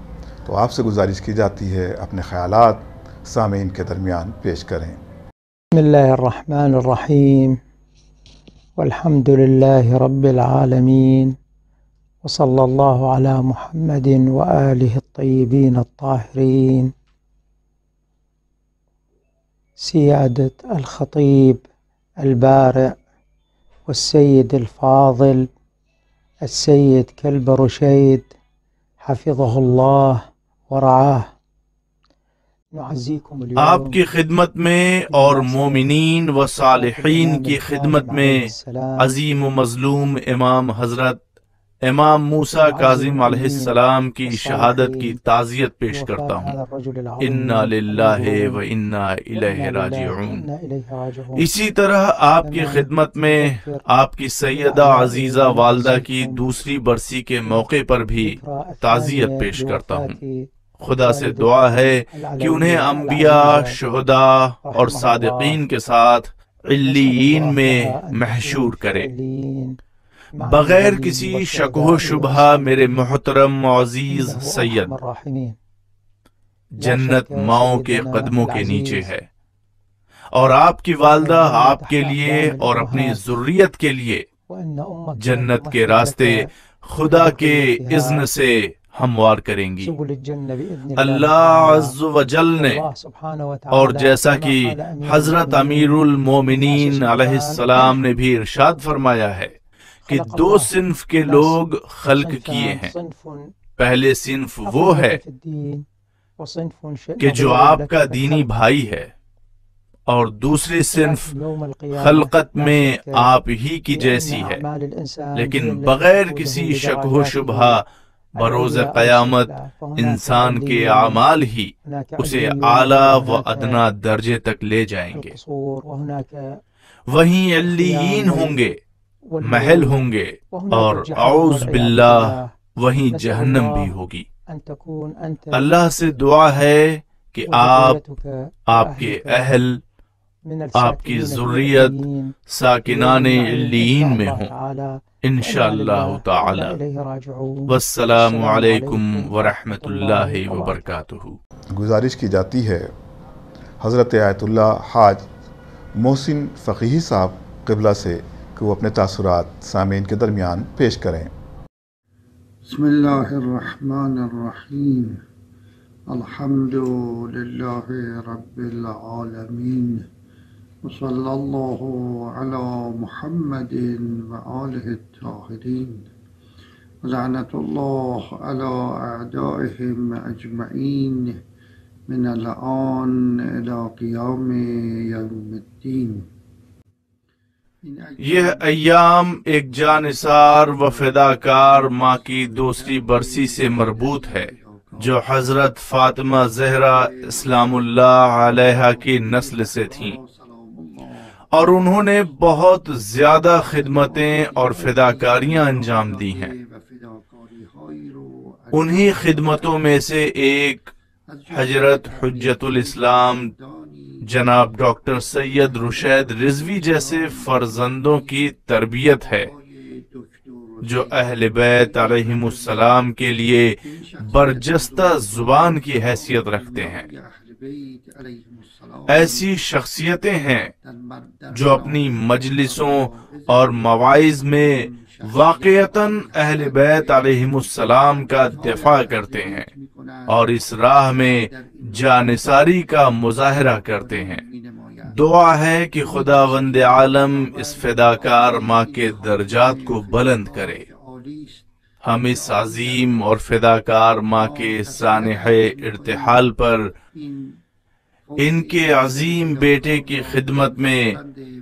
تو آپ سے گزارش کی جاتی ہے اپنے خیالات سامعین کے درمیان پیش کریں۔ بسم اللہ الرحمن الرحیم، والحمد للہ رب العالمین، وصلی اللہ علی محمد وآلہ الطیبین الطاہرین۔ سیادت الخطیب البارع والسید الفاضل السید کلب رشید حفظہ اللہ ورعاہ، نعزیکم اليوم آپ کی خدمت میں اور مومنین و صالحین کی خدمت میں عظیم و مظلوم امام حضرت امام موسیٰ کاظم علیہ السلام کی شہادت کی تعزیت پیش کرتا ہوں۔ انا للہ و انا الیہ راجعون۔ اسی طرح آپ کی خدمت میں آپ کی سیدہ عزیزہ والدہ کی دوسری برسی کے موقع پر بھی تعزیت پیش کرتا ہوں۔ خدا سے دعا ہے کہ انہیں انبیاء، شہداء اور صادقین کے ساتھ علیین میں محشور کرے۔ بغیر کسی شک و شبہ میرے محترم معزز سید، جنت ماؤں کے قدموں کے نیچے ہے، اور آپ کی والدہ آپ کے لیے اور اپنی ذریت کے لیے جنت کے راستے خدا کے اذن سے ہموار کریں گی۔ اللہ عز و جل نے، اور جیسا کہ حضرت امیر المومنین علیہ السلام نے بھی ارشاد فرمایا ہے کہ دو صنف کے لوگ خلق کیے ہیں۔ پہلے صنف وہ ہے کہ جو آپ کا دینی بھائی ہے، اور دوسری صنف خلقت میں آپ ہی کی جیسی ہے، لیکن بغیر کسی شک و شبہ بروز قیامت انسان کے اعمال ہی اسے اعلیٰ و ادنا درجے تک لے جائیں گے۔ وہیں علیین ہوں گے، محل ہوں گے، اور اعوذ باللہ وہیں جہنم بھی ہوگی۔ اللہ سے دعا ہے کہ آپ کے اہل، آپ کی ذریت ساکنان علیین میں ہوں انشاءاللہ تعالی۔ والسلام علیکم ورحمۃ اللہ وبرکاتہ۔ گزارش کی جاتی ہے حضرت آیت اللہ حاج محسن فقیہی صاحب قبلہ سے کہ وہ اپنے تاثرات سامعین کے درمیان پیش کریں۔ بسم اللہ الرحمن الرحیم، الحمد للہ رب العالمین، وصلی اللہ علی محمد وآلہ الطاہرین، لعنت اللہ علی اعدائہم اجمعین من الآن الی قیام یوم الدین۔ یہ ایام ایک جانثار و فداکار ماں کی دوسری برسی سے مربوط ہے، جو حضرت فاطمہ زہرا اسلام اللہ علیہا کی نسل سے تھیں، اور انہوں نے بہت زیادہ خدمتیں اور فداکاریاں انجام دی ہیں۔ انہی خدمتوں میں سے ایک حضرت حجت الاسلام جناب ڈاکٹر سید رشید رضوی جیسے فرزندوں کی تربیت ہے، جو اہل بیت علیہم السلام کے لیے برجستہ زبان کی حیثیت رکھتے ہیں۔ ایسی شخصیتیں ہیں جو اپنی مجلسوں اور مواعظ میں واقعتاً اہل بیت علیہم السلام کا دفاع کرتے ہیں، اور اس راہ میں جانثاری کا مظاہرہ کرتے ہیں۔ دعا ہے کہ خداوند عالم اس فداکار ماں کے درجات کو بلند کرے۔ ہم اس عظیم اور فداکار ماں کے سانحہ ارتحال پر ان کے عظیم بیٹے کی خدمت میں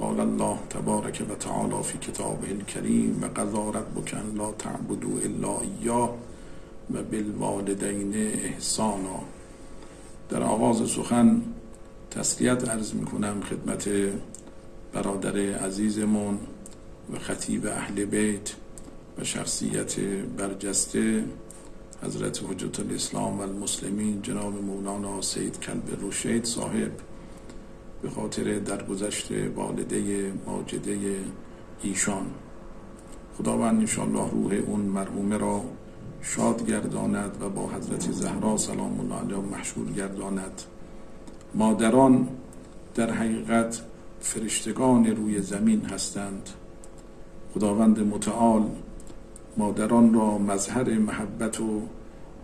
قال الله تبارك وتعالى في كتابه الكريم وقضى ربك ألا تعبدوا إلا إياه وبالوالدين إحسانا. در آغاز سخن تسلیت عرض میکنم خدمت برادر عزیزمون و خطیب اهل بیت و شخصیت برجسته حضرت حجت الاسلام و المسلمین جناب مولانا سید کلب رشید صاحب، به خاطر درگذشت والده ماجده ایشان. خداوند انشاءالله روح اون مرحومه را شاد گرداند و با حضرت زهرا سلام الله علیها محشور گرداند. مادران در حقیقت فرشتگان روی زمین هستند. خداوند متعال مادران را مظهر محبت و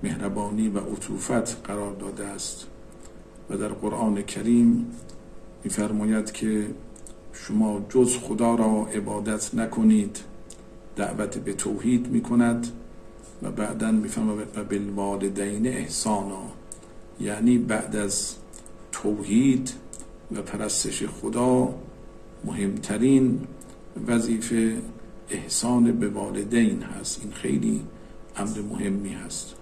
مهربانی و عطوفت قرار داده است و در قرآن کریم می‌فرماید که شما جز خدا را عبادت نکنید، دعوت به توحید می‌کند و بعداً می‌فرماید و بالوالدین احسانا، یعنی بعد از توحید و پرستش خدا مهمترین وظیفه احسان به والدین هست. این خیلی امر مهمی هست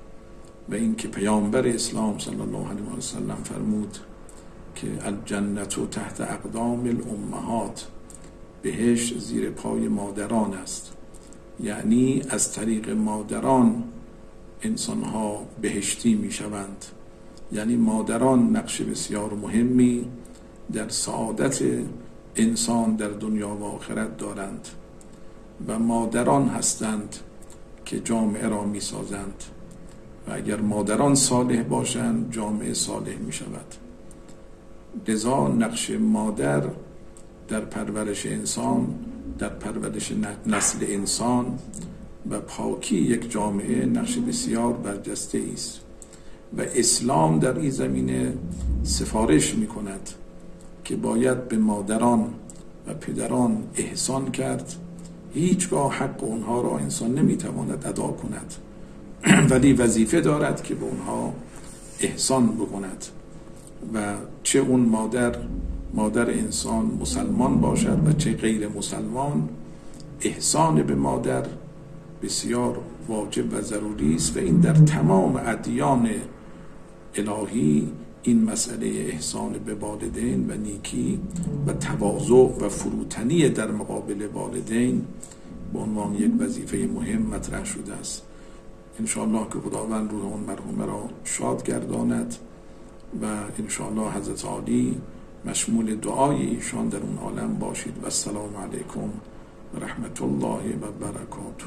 و این که پیامبر اسلام صلی الله علیه و سلم فرمود که الجنت تحت اقدام الامهات، بهشت زیر پای مادران است، یعنی از طریق مادران انسانها بهشتی می شوند. یعنی مادران نقش بسیار مهمی در سعادت انسان در دنیا و آخرت دارند و مادران هستند که جامعه را می سازند و اگر مادران صالح باشند جامعه صالح می شود. لذا نقش مادر در پرورش انسان، در پرورش نسل انسان و پاکی یک جامعه نقش بسیار برجسته است و اسلام در این زمینه سفارش می کند که باید به مادران و پدران احسان کرد. هیچگاه حق اونها را انسان نمیتواند ادا کند، ولی وظیفه دارد که به اونها احسان بکند و چه اون مادر انسان مسلمان باشد و چه غیر مسلمان، احسان به مادر بسیار واجب و ضروری است و این در تمام ادیان الهی این مسئله احسان به والدین و نیکی و تواضع و فروتنی در مقابل والدین به عنوان یک وظیفه مهم مطرح شده است. انشاءالله که خداوند روح اون مرحومه را شاد گرداند و انشاءالله حضرت عالی مشمول دعای ایشان در اون عالم باشید. و السلام علیکم و رحمت الله و برکاته.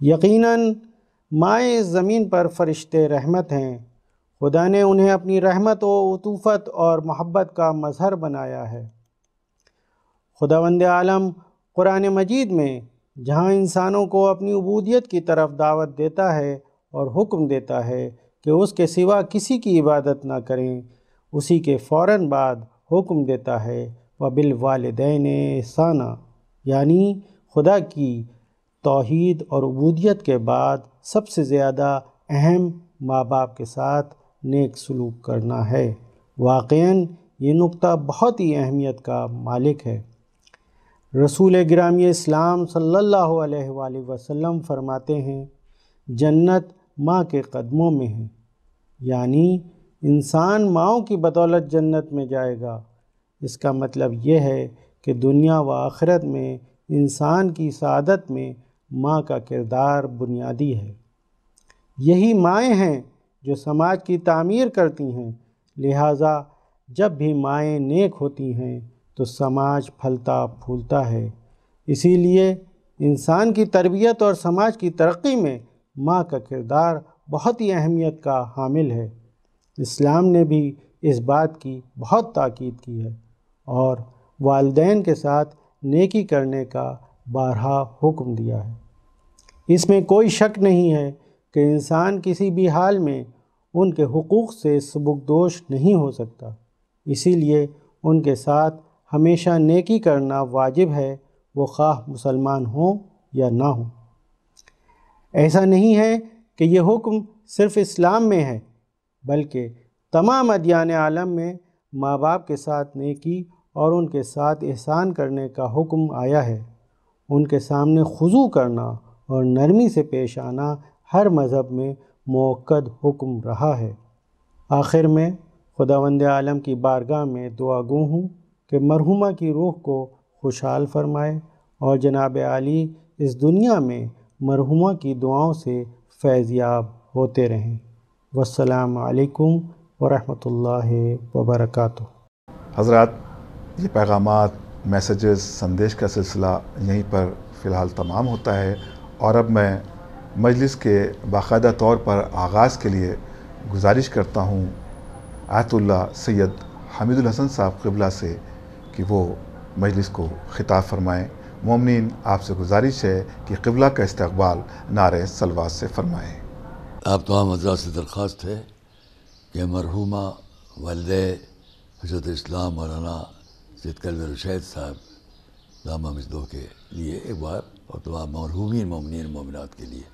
یقیناً مائیں اس زمین پر فرشتے رحمت ہیں، خدا نے انہیں اپنی رحمت و عطوفت اور محبت کا مظہر بنایا ہے۔ خداوند عالم قرآن مجید میں جہاں انسانوں کو اپنی عبودیت کی طرف دعوت دیتا ہے اور حکم دیتا ہے کہ اس کے سوا کسی کی عبادت نہ کریں، اسی کے فوراً بعد حکم دیتا ہے وَبِالْوَالِدَيْنِ احسانًا، یعنی خدا کی توحید اور عبودیت کے بعد سب سے زیادہ اہم ماں باپ کے ساتھ نیک سلوک کرنا ہے۔ واقعاً یہ نقطہ بہت ہی اہمیت کا مالک ہے۔ رسول گرامی اسلام صلی اللہ علیہ وآلہ وسلم فرماتے ہیں جنت ماں کے قدموں میں ہے، یعنی انسان ماؤں کی بدولت جنت میں جائے گا۔ اس کا مطلب یہ ہے کہ دنیا و آخرت میں انسان کی سعادت میں ماں کا کردار بنیادی ہے۔ یہی مائیں ہیں جو سماج کی تعمیر کرتی ہیں، لہٰذا جب بھی مائیں نیک ہوتی ہیں تو سماج پھلتا پھولتا ہے۔ اسی لیے انسان کی تربیت اور سماج کی ترقی میں ماں کا کردار بہت ہی اہمیت کا حامل ہے۔ اسلام نے بھی اس بات کی بہت تاکید کی ہے اور والدین کے ساتھ نیکی کرنے کا بارہا حکم دیا ہے۔ اس میں کوئی شک نہیں ہے کہ انسان کسی بھی حال میں ان کے حقوق سے سبکدوش نہیں ہو سکتا، اسی لیے ان کے ساتھ ہمیشہ نیکی کرنا واجب ہے، وہ خواہ مسلمان ہوں یا نہ ہوں۔ ایسا نہیں ہے کہ یہ حکم صرف اسلام میں ہے، بلکہ تمام ادیان عالم میں ماں باپ کے ساتھ نیکی اور ان کے ساتھ احسان کرنے کا حکم آیا ہے۔ ان کے سامنے خضوع کرنا اور نرمی سے پیش آنا ہر مذہب میں مؤکد حکم رہا ہے۔ آخر میں خداوند عالم کی بارگاہ میں دعا گو ہوں کہ مرحومہ کی روح کو خوشحال فرمائے اور جناب عالی اس دنیا میں مرحومہ کی دعاؤں سے فیض یاب ہوتے رہیں۔ والسلام علیکم ورحمۃ اللہ وبرکاتہ۔ حضرات، یہ پیغامات، میسیجز، سندیش کا سلسلہ یہیں پر فی الحال تمام ہوتا ہے، اور اب میں مجلس کے باقاعدہ طور پر آغاز کے لیے گزارش کرتا ہوں آیت اللہ سید حمید الحسن صاحب قبلہ سے کہ وہ مجلس کو خطاب فرمائیں۔ مومنین، آپ سے گزارش ہے کہ قبلہ کا استقبال نعرہ صلوات سے فرمائیں۔ آپ تمام حضرات سے درخواست ہے کہ مرحومہ والدہ حضرت اسلام مولانا سید کلب رشید صاحب دامہ مصدوع کے لیے ایک بار اور تمام مرحومین مومنین مومنات کے لیے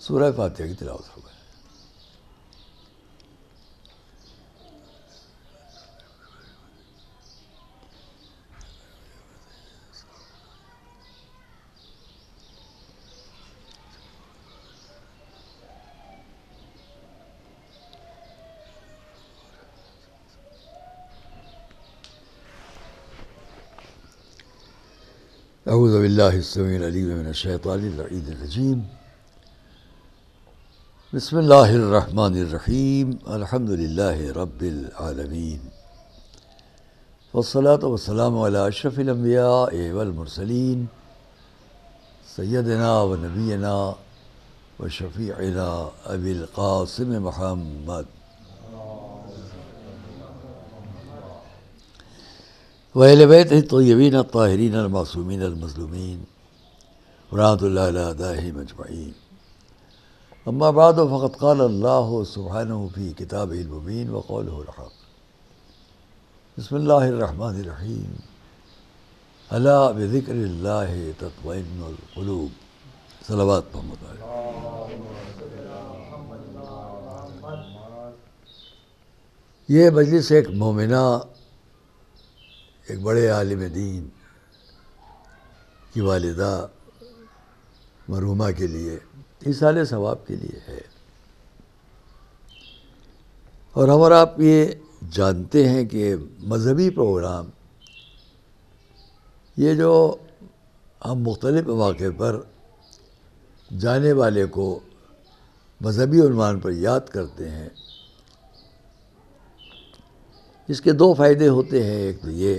سورہ فاتحہ کی تلاوت فرمائیں۔ اعوذ باللہ السمیع العلیم من الشیطان اللعین الرجیم، بسم اللہ الرحمن الرحیم، الحمد للہ رب العالمین، والصلاة والسلام علی اشرف الانبیاء والمرسلین، سیدنا و نبینا و شفیعنا ابی القاسم محمد وَأَهْلِ بَيْتِهِ الطَّيِّبِينَ الطَّاهِرِينَ الْمَعْصُومِينَ الْمَظْلُومِينَ وَرَحْمَةُ اللَّهِ عَلَىٰ أَعْدَائِهِمْ أَجْمَعِينَ أما بعد فقد قال الله سبحانه في كتابه المبين وقوله الحق، بسم الله الرحمن الرحيم، ألا بذكر الله تطمئن القلوب، صلوات محمد علیہ۔ یہ مجلس ایک مومنہ، ایک بڑے عالم دین کی والدہ مرحومہ کے لیے ایصال ثواب کے لیے ہے، اور ہم اور آپ یہ جانتے ہیں کہ مذہبی پروگرام یہ جو ہم مختلف مواقع پر جانے والے کو مذہبی عنوان پر یاد کرتے ہیں، اس کے دو فائدے ہوتے ہیں۔ ایک تو یہ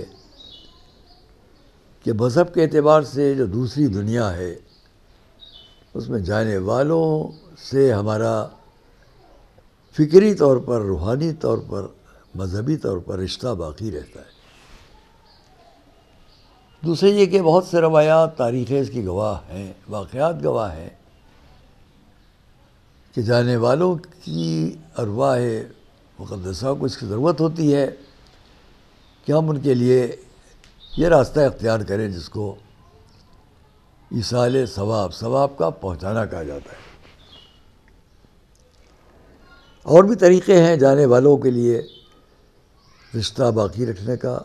کہ مذہب کے اعتبار سے جو دوسری دنیا ہے اس میں جانے والوں سے ہمارا فکری طور پر، روحانی طور پر، مذہبی طور پر رشتہ باقی رہتا ہے۔ دوسرے یہ کہ بہت سے روایات، تاریخیں اس کی گواہ ہیں، واقعات گواہ ہیں کہ جانے والوں کی ارواح مقدسہ کو اس کی ضرورت ہوتی ہے کہ ہم ان کے لیے یہ راستہ اختیار کریں جس کو ایصال ثواب کا پہنچانا کہا جاتا ہے۔ اور بھی طریقے ہیں جانے والوں کے لیے رشتہ باقی رکھنے کا،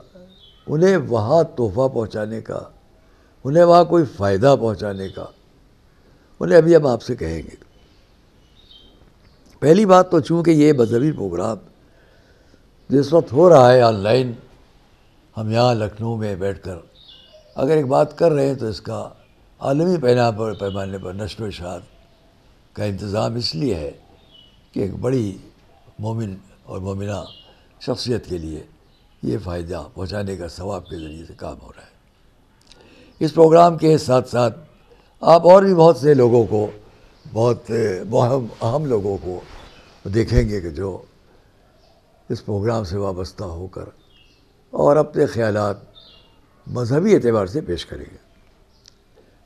انہیں وہاں تحفہ پہنچانے کا، انہیں وہاں کوئی فائدہ پہنچانے کا، انہیں ابھی ہم آپ سے کہیں گے۔ پہلی بات تو چونکہ یہ مذہبی پروگرام جس وقت ہو رہا ہے آن لائن، ہم یہاں لکھنؤ میں بیٹھ کر اگر ایک بات کر رہے ہیں تو اس کا عالمی پیمانے پر نشر و اشاعت کا انتظام اس لیے ہے کہ ایک بڑی مومن اور مومنہ شخصیت کے لیے یہ فائدہ پہنچانے کا ثواب کے ذریعے سے کام ہو رہا ہے۔ اس پروگرام کے ساتھ ساتھ آپ اور بھی بہت سے لوگوں کو، بہت اہم لوگوں کو دیکھیں گے کہ جو اس پروگرام سے وابستہ ہو کر اور اپنے خیالات مذہبی اعتبار سے پیش کریں گے۔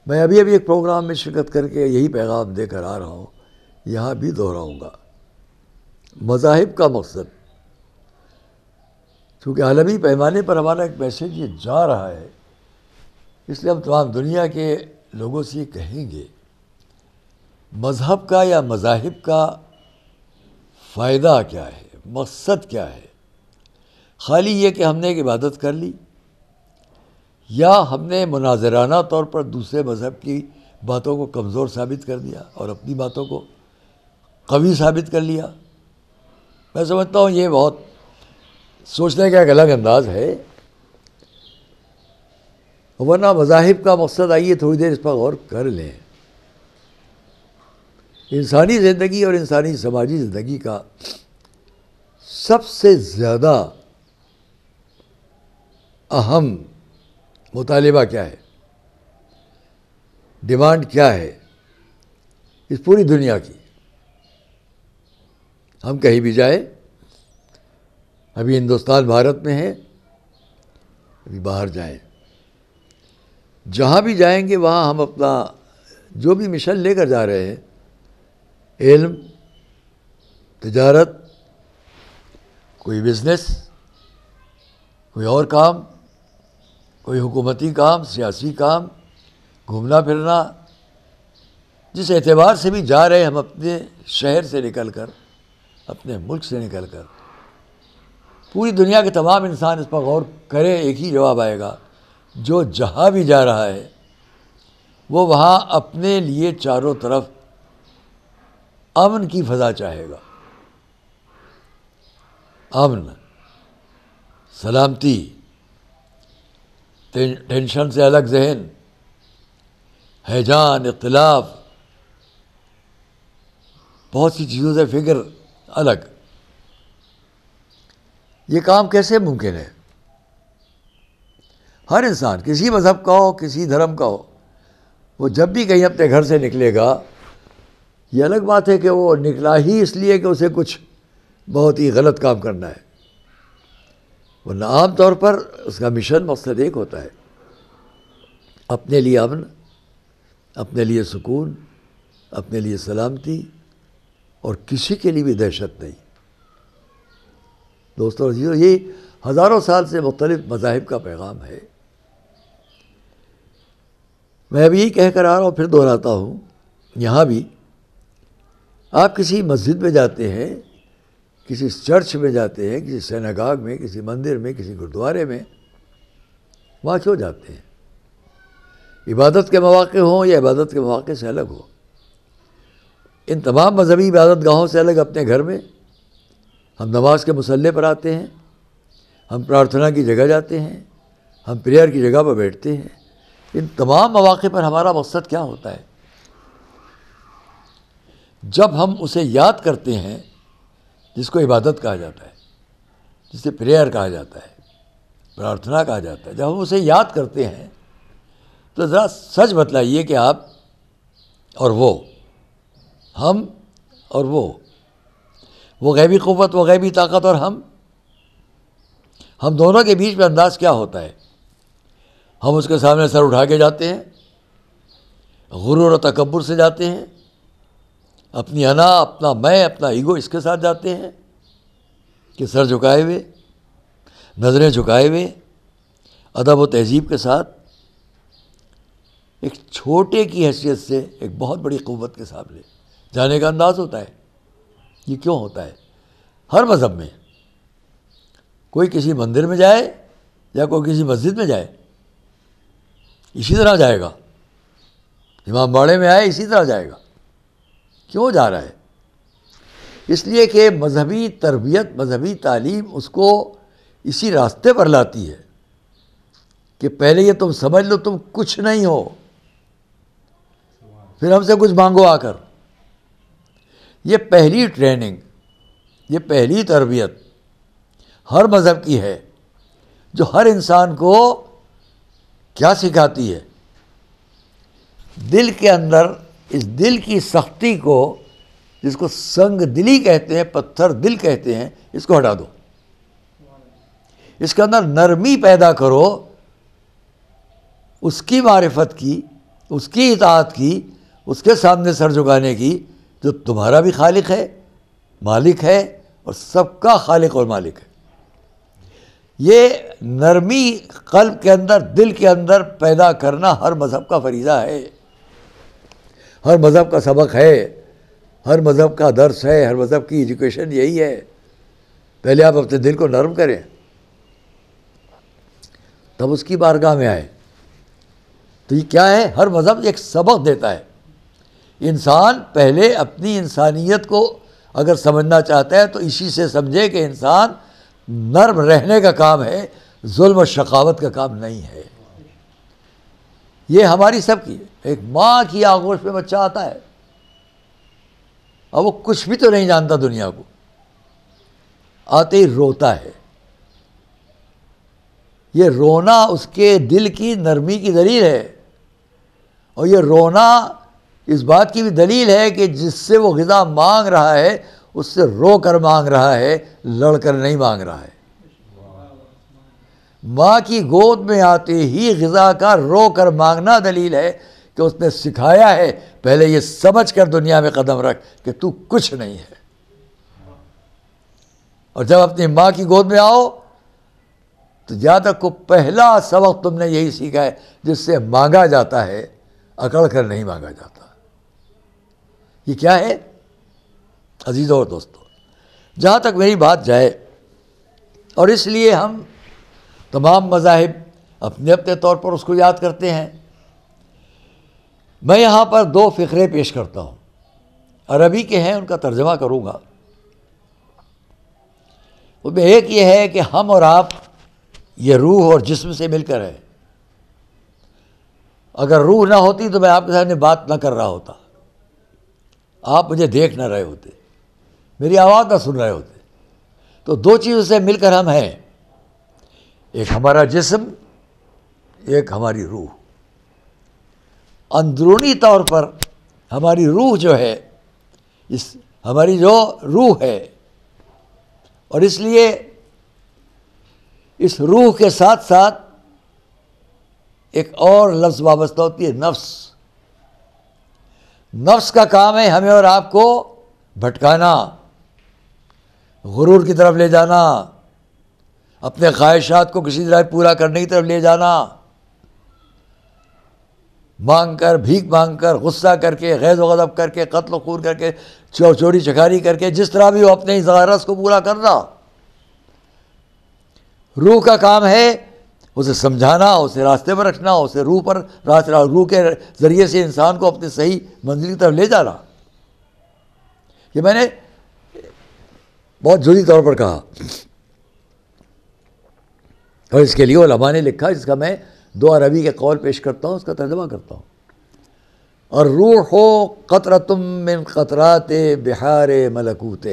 میں ابھی ایک پروگرام میں شرکت کر کے یہی پیغام دے کر آ رہا ہوں، یہاں بھی دہراؤں گا۔ مذاہب کا مقصد، چونکہ عالمی پیمانے پر ہمارا ایک میسیج یہ جا رہا ہے، اس لیے ہم تمام دنیا کے لوگوں سے یہ کہیں گے، مذہب کا یا مذاہب کا فائدہ کیا ہے، مقصد کیا ہے؟ خالی یہ کہ ہم نے ایک عبادت کر لی، یا ہم نے مناظرانہ طور پر دوسرے مذہب کی باتوں کو کمزور ثابت کر دیا اور اپنی باتوں کو قوی ثابت کر لیا؟ میں سمجھتا ہوں یہ بہت سوچنے کا ایک الگ انداز ہے۔ ورنہ مذاہب کا مقصد، آئیے تھوڑی دیر اس پر غور کر لیں، انسانی زندگی اور انسانی سماجی زندگی کا سب سے زیادہ اہم مطالبہ کیا ہے، ڈیمانڈ کیا ہے اس پوری دنیا کی؟ ہم کہیں بھی جائیں، ابھی ہندوستان بھارت میں ہے، ابھی باہر جائیں، جہاں بھی جائیں گے وہاں ہم اپنا جو بھی مشن لے کر جا رہے ہیں، علم، تجارت، کوئی بزنس، کوئی اور کام، کوئی حکومتی کام، سیاسی کام، گھومنا پھرنا، جس اعتبار سے بھی جا رہے ہیں ہم اپنے شہر سے نکل کر، اپنے ملک سے نکل کر، پوری دنیا کے تمام انسان اس پر غور کریں، ایک ہی جواب آئے گا، جو جہاں بھی جا رہا ہے وہ وہاں اپنے لیے چاروں طرف امن کی فضا چاہے گا، امن، سلامتی، ٹینشن سے الگ ذہن، ہیجان، اختلاف، بہت سی چیزوں سے فکر الگ۔ یہ کام کیسے ممکن ہے؟ ہر انسان، کسی مذہب کا ہو، کسی دھرم کا ہو، وہ جب بھی کہیں اپنے گھر سے نکلے گا، یہ الگ بات ہے کہ وہ نکلا ہی اس لیے کہ اسے کچھ بہت ہی غلط کام کرنا ہے، ورنہ عام طور پر اس کا مشن، مقصد ایک ہوتا ہے، اپنے لیے امن، اپنے لیے سکون، اپنے لیے سلامتی، اور کسی کے لیے بھی دہشت نہیں۔ دوستوں، یہ ہزاروں سال سے مختلف مذاہب کا پیغام ہے۔ میں اب یہی کہہ کر آ رہا ہوں، پھر دہراتا ہوں، یہاں بھی آپ کسی مسجد میں جاتے ہیں، کسی چرچ میں جاتے ہیں، کسی سیناگاگ میں، کسی مندر میں، کسی گردوارے میں، وہاں کیوں جاتے ہیں؟ عبادت کے مواقع ہوں یا عبادت کے مواقع سے الگ ہو، ان تمام مذہبی عبادت گاہوں سے الگ اپنے گھر میں ہم نماز کے مصلی پر آتے ہیں، ہم پرارتھنا کی جگہ جاتے ہیں، ہم پریئر کی جگہ پر بیٹھتے ہیں۔ ان تمام مواقع پر ہمارا مقصد کیا ہوتا ہے؟ جب ہم اسے یاد کرتے ہیں جس کو عبادت کہا جاتا ہے، جسے پریئر کہا جاتا ہے، پرارتھنا کہا جاتا ہے، جب ہم اسے یاد کرتے ہیں تو ذرا سچ بتلائیے کہ آپ اور ہم اور وہ غیبی قوت، وہ غیبی طاقت اور ہم دونوں کے بیچ میں انداز کیا ہوتا ہے؟ ہم اس کے سامنے سر اٹھا کے جاتے ہیں، غرور و تکبر سے جاتے ہیں، اپنی انا، اپنا میں، اپنا ایگو اس کے ساتھ جاتے ہیں کہ سر جھکائے ہوئے، نظریں جھکائے ہوئے، ادب و تہذیب کے ساتھ ایک چھوٹے کی حیثیت سے ایک بہت بڑی قوت کے سامنے جانے کا انداز ہوتا ہے۔ یہ کیوں ہوتا ہے؟ ہر مذہب میں کوئی کسی مندر میں جائے یا کوئی کسی مسجد میں جائے اسی طرح جائے گا، امام باڑے میں آئے اسی طرح جائے گا۔ کیوں جا رہا ہے؟ اس لیے کہ مذہبی تربیت، مذہبی تعلیم اس کو اسی راستے پر لاتی ہے کہ پہلے یہ تم سمجھ لو تم کچھ نہیں ہو، پھر ہم سے کچھ مانگو آ کر۔ یہ پہلی ٹریننگ، یہ پہلی تربیت ہر مذہب کی ہے جو ہر انسان کو کیا سکھاتی ہے؟ دل کے اندر اس دل کی سختی کو، جس کو سنگ دلی کہتے ہیں، پتھر دل کہتے ہیں، اس کو ہٹا دو، اس کے اندر نرمی پیدا کرو، اس کی معرفت کی، اس کی اطاعت کی، اس کے سامنے سر جھکانے کی، جو تمہارا بھی خالق ہے، مالک ہے، اور سب کا خالق اور مالک ہے۔ یہ نرمی قلب کے اندر، دل کے اندر پیدا کرنا ہر مذہب کا فریضہ ہے، ہر مذہب کا سبق ہے، ہر مذہب کا درس ہے، ہر مذہب کی ایجوکیشن یہی ہے۔ پہلے آپ اپنے دل کو نرم کریں، تب اس کی بارگاہ میں آئے۔ تو یہ کیا ہے؟ ہر مذہب ایک سبق دیتا ہے۔ انسان پہلے اپنی انسانیت کو اگر سمجھنا چاہتا ہے تو اسی سے سمجھے کہ انسان نرم رہنے کا کام ہے، ظلم و شقاوت کا کام نہیں ہے۔ یہ ہماری سب کی ایک ماں کی آغوش میں بچہ آتا ہے اور وہ کچھ بھی تو نہیں جانتا دنیا کو، آتے ہی روتا ہے۔ یہ رونا اس کے دل کی نرمی کی دلیل ہے، اور یہ رونا اس بات کی بھی دلیل ہے کہ جس سے وہ غذا مانگ رہا ہے اس سے رو کر مانگ رہا ہے، لڑ کر نہیں مانگ رہا ہے۔ ماں کی گود میں آتے ہی غذا کا رو کر مانگنا دلیل ہے کہ اس نے سکھایا ہے پہلے یہ سمجھ کر دنیا میں قدم رکھ کہ تو کچھ نہیں ہے، اور جب اپنی ماں کی گود میں آؤ تو یاد رکھو پہلا سبق تم نے یہی سیکھا ہے جس سے مانگا جاتا ہے، اکڑ کر نہیں مانگا جاتا۔ یہ کیا ہے عزیزوں اور دوستوں؟ جہاں تک میری بات جائے، اور اس لیے ہم تمام مذاہب اپنے اپنے طور پر اس کو یاد کرتے ہیں۔ میں یہاں پر 2 فقرے پیش کرتا ہوں، عربی کے ہیں، ان کا ترجمہ کروں گا۔ ان میں ایک یہ ہے کہ ہم اور آپ یہ روح اور جسم سے مل کر ہے۔ اگر روح نہ ہوتی تو میں آپ کے سامنے بات نہ کر رہا ہوتا، آپ مجھے دیکھ نہ رہے ہوتے، میری آواز نہ سن رہے ہوتے۔ تو 2 چیزوں سے مل کر ہم ہیں، ایک ہمارا جسم، ایک ہماری روح۔ اندرونی طور پر ہماری روح جو ہے، ہماری جو روح ہے، اور اس لیے اس روح کے ساتھ ساتھ ایک اور لفظ وابستہ ہوتی ہے، نفس۔ نفس کا کام ہے ہمیں اور آپ کو بھٹکانا، غرور کی طرف لے جانا، اپنے خواہشات کو کسی طرح پورا کرنے کی طرف لے جانا، مانگ کر، بھیک مانگ کر، غصہ کر کے، غیظ و غضب کر کے، قتل و خون کر کے، چوری چکاری کر کے، جس طرح بھی وہ اپنے غرض کو پورا کرنا۔ روح کا کام ہے اسے سمجھانا، اسے راستے پر رکھنا، اسے روح کے ذریعے سے انسان کو اپنے صحیح منزل کی طرف لے جانا۔ یہ میں نے بہت جزئی طور پر کہا، اور اس کے لیے علماء نے لکھا، جس کا میں 2 عربی کے قول پیش کرتا ہوں، اس کا ترجمہ کرتا ہوں۔ اور روح قطرۃ من قطرات بحار ملکوت۔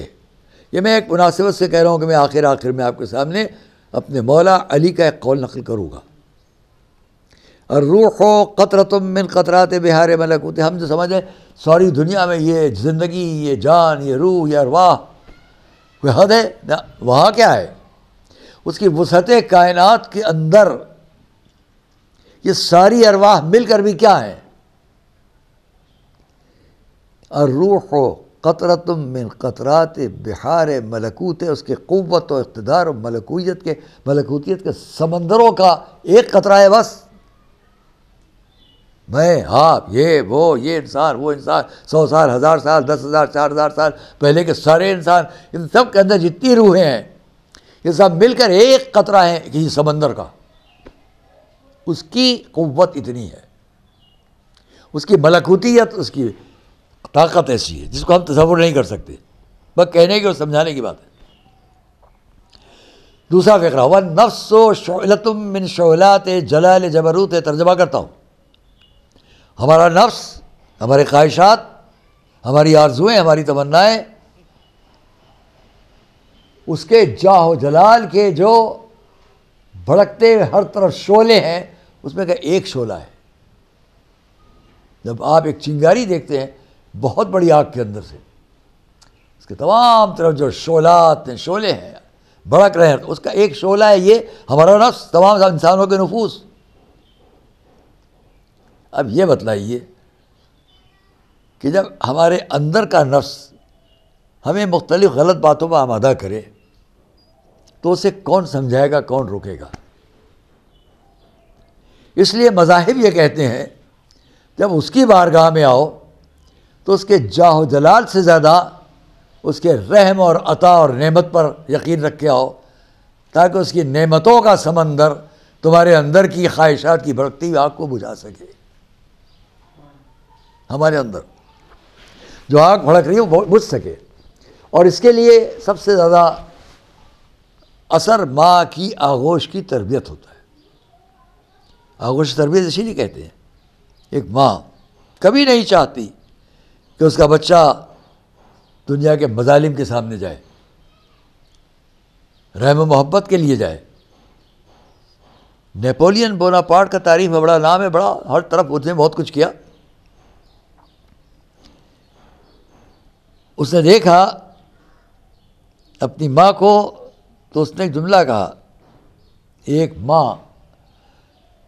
یہ میں ایک مناسبت سے کہہ رہا ہوں کہ میں آخر میں آپ کے سامنے اپنے مولا علی کا ایک قول نقل کروں گا۔ الروح قطرۃ من قطرات بحار ملکوت. ہم جو سمجھیں ساری دنیا میں یہ زندگی، یہ جان، یہ روح، یہ ارواح کوئی حد ہے؟ نہ، وہاں کیا ہے؟ اس کی وسعت کائنات کے اندر یہ ساری ارواح مل کر بھی کیا ہیں؟ الروح قطرۃ من قطرات بحار ملکوت، اس کی قوت و اقتدار و ملکوتیت کے سمندروں کا ایک قطرہ ہے بس. میں، آپ، یہ انسان، وہ انسان، 100 سال، 1000 سال، 10,000، 4,000 سال پہلے کے سارے انسان، ان سب کے اندر جتنی روحیں ہیں یہ سب مل کر ایک قطرہ ہیں کسی سمندر کا. اس کی قوت اتنی ہے، اس کی ملکوتیت، اس کی طاقت ایسی ہے جس کو ہم تصور نہیں کر سکتے. بس کہنے کی اور سمجھانے کی بات ہے. دوسرا فقرہ، وَالنَّفْسُ شُعْلَةٌ مِّن شُعْلَاتِ جلال جبروت. ترجمہ کرتا ہوں. ہمارا نفس، ہمارے خواہشات، ہماری آرزوئیں، ہماری تمنائیں، اس کے جاہ و جلال کے جو بھڑکتے ہر طرف شعلے ہیں، اس میں کہ ایک شعلہ ہے. جب آپ ایک چنگاری دیکھتے ہیں بہت بڑی آگ کے اندر سے، اس کے تمام طرف جو شعلات ہیں، شعلے ہیں، بھڑک رہے ہیں، اس کا ایک شعلہ ہے یہ ہمارا نفس، تمام انسانوں کے نفوس. اب یہ بتلائیے کہ جب ہمارے اندر کا نفس ہمیں مختلف غلط باتوں پر آمادہ کرے تو اسے کون سمجھائے گا، کون روکے گا؟ اس لیے مذاہب یہ کہتے ہیں جب اس کی بارگاہ میں آؤ تو اس کے جاہ و جلال سے زیادہ اس کے رحم اور عطا اور نعمت پر یقین رکھ کے آؤ، تاکہ اس کی نعمتوں کا سمندر تمہارے اندر کی خواہشات کی بھڑکتی ہوئی آگ کو بجھا سکے. ہمارے اندر جو آگ بھڑک رہی ہے وہ بجھ سکے. اور اس کے لیے سب سے زیادہ اثر ماں کی آغوش کی تربیت ہوتا ہے. آغوش تربیت اسی لیے کہتے ہیں. ایک ماں کبھی نہیں چاہتی کہ اس کا بچہ دنیا کے مظالم کے سامنے جائے، رحم و محبت کے لیے جائے. نیپولین بوناپارٹ کا تاریخ میں بڑا نام ہے، بڑا ہر طرف اس نے بہت کچھ کیا. اس نے دیکھا اپنی ماں کو تو اس نے ایک جملہ کہا، ایک ماں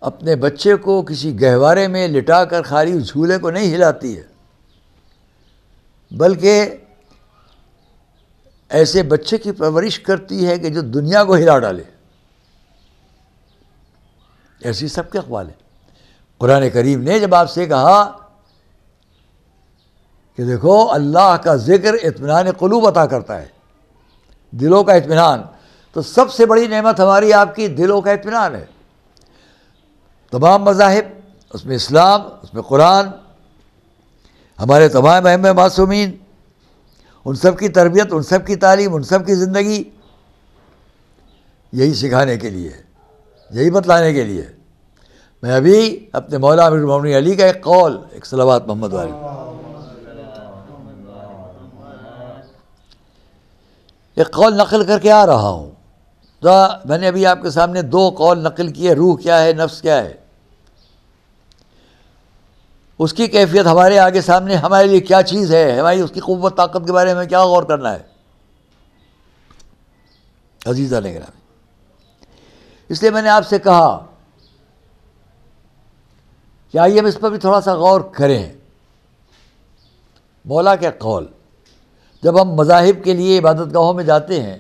اپنے بچے کو کسی گہوارے میں لٹا کر خالی اس جھولے کو نہیں ہلاتی ہے، بلکہ ایسے بچے کی پرورش کرتی ہے کہ جو دنیا کو ہلا ڈالے. ایسی سب کے اقوال ہیں. قرآن کریم نے جب آپ سے کہا کہ دیکھو اللہ کا ذکر اطمینان قلوب عطا کرتا ہے، دلوں کا اطمینان، تو سب سے بڑی نعمت ہماری آپ کی دلوں کا اطمینان ہے. تمام مذاہب، اس میں اسلام، اس میں قرآن، ہمارے تمام ائمہ معصومین، ان سب کی تربیت، ان سب کی تعلیم، ان سب کی زندگی یہی سکھانے کے لیے، یہی بتلانے کے لیے. میں ابھی اپنے مولا امیر المومنین علی کا ایک قول، ایک صلوات محمد والی، ایک قول نقل کر کے آ رہا ہوں. تو میں نے ابھی آپ کے سامنے 2 قول نقل کیے، روح کیا ہے، نفس کیا ہے. اس کی کیفیت ہمارے آگے سامنے ہمارے لیے کیا چیز ہے، ہماری اس کی قوت طاقت کے بارے میں کیا غور کرنا ہے. عزیزہ نے گرامی، اس لیے میں نے آپ سے کہا کہ آئیے ہم اس پر بھی تھوڑا سا غور کریں. مولا کے قول، جب ہم مذاہب کے لیے عبادت گاہوں میں جاتے ہیں،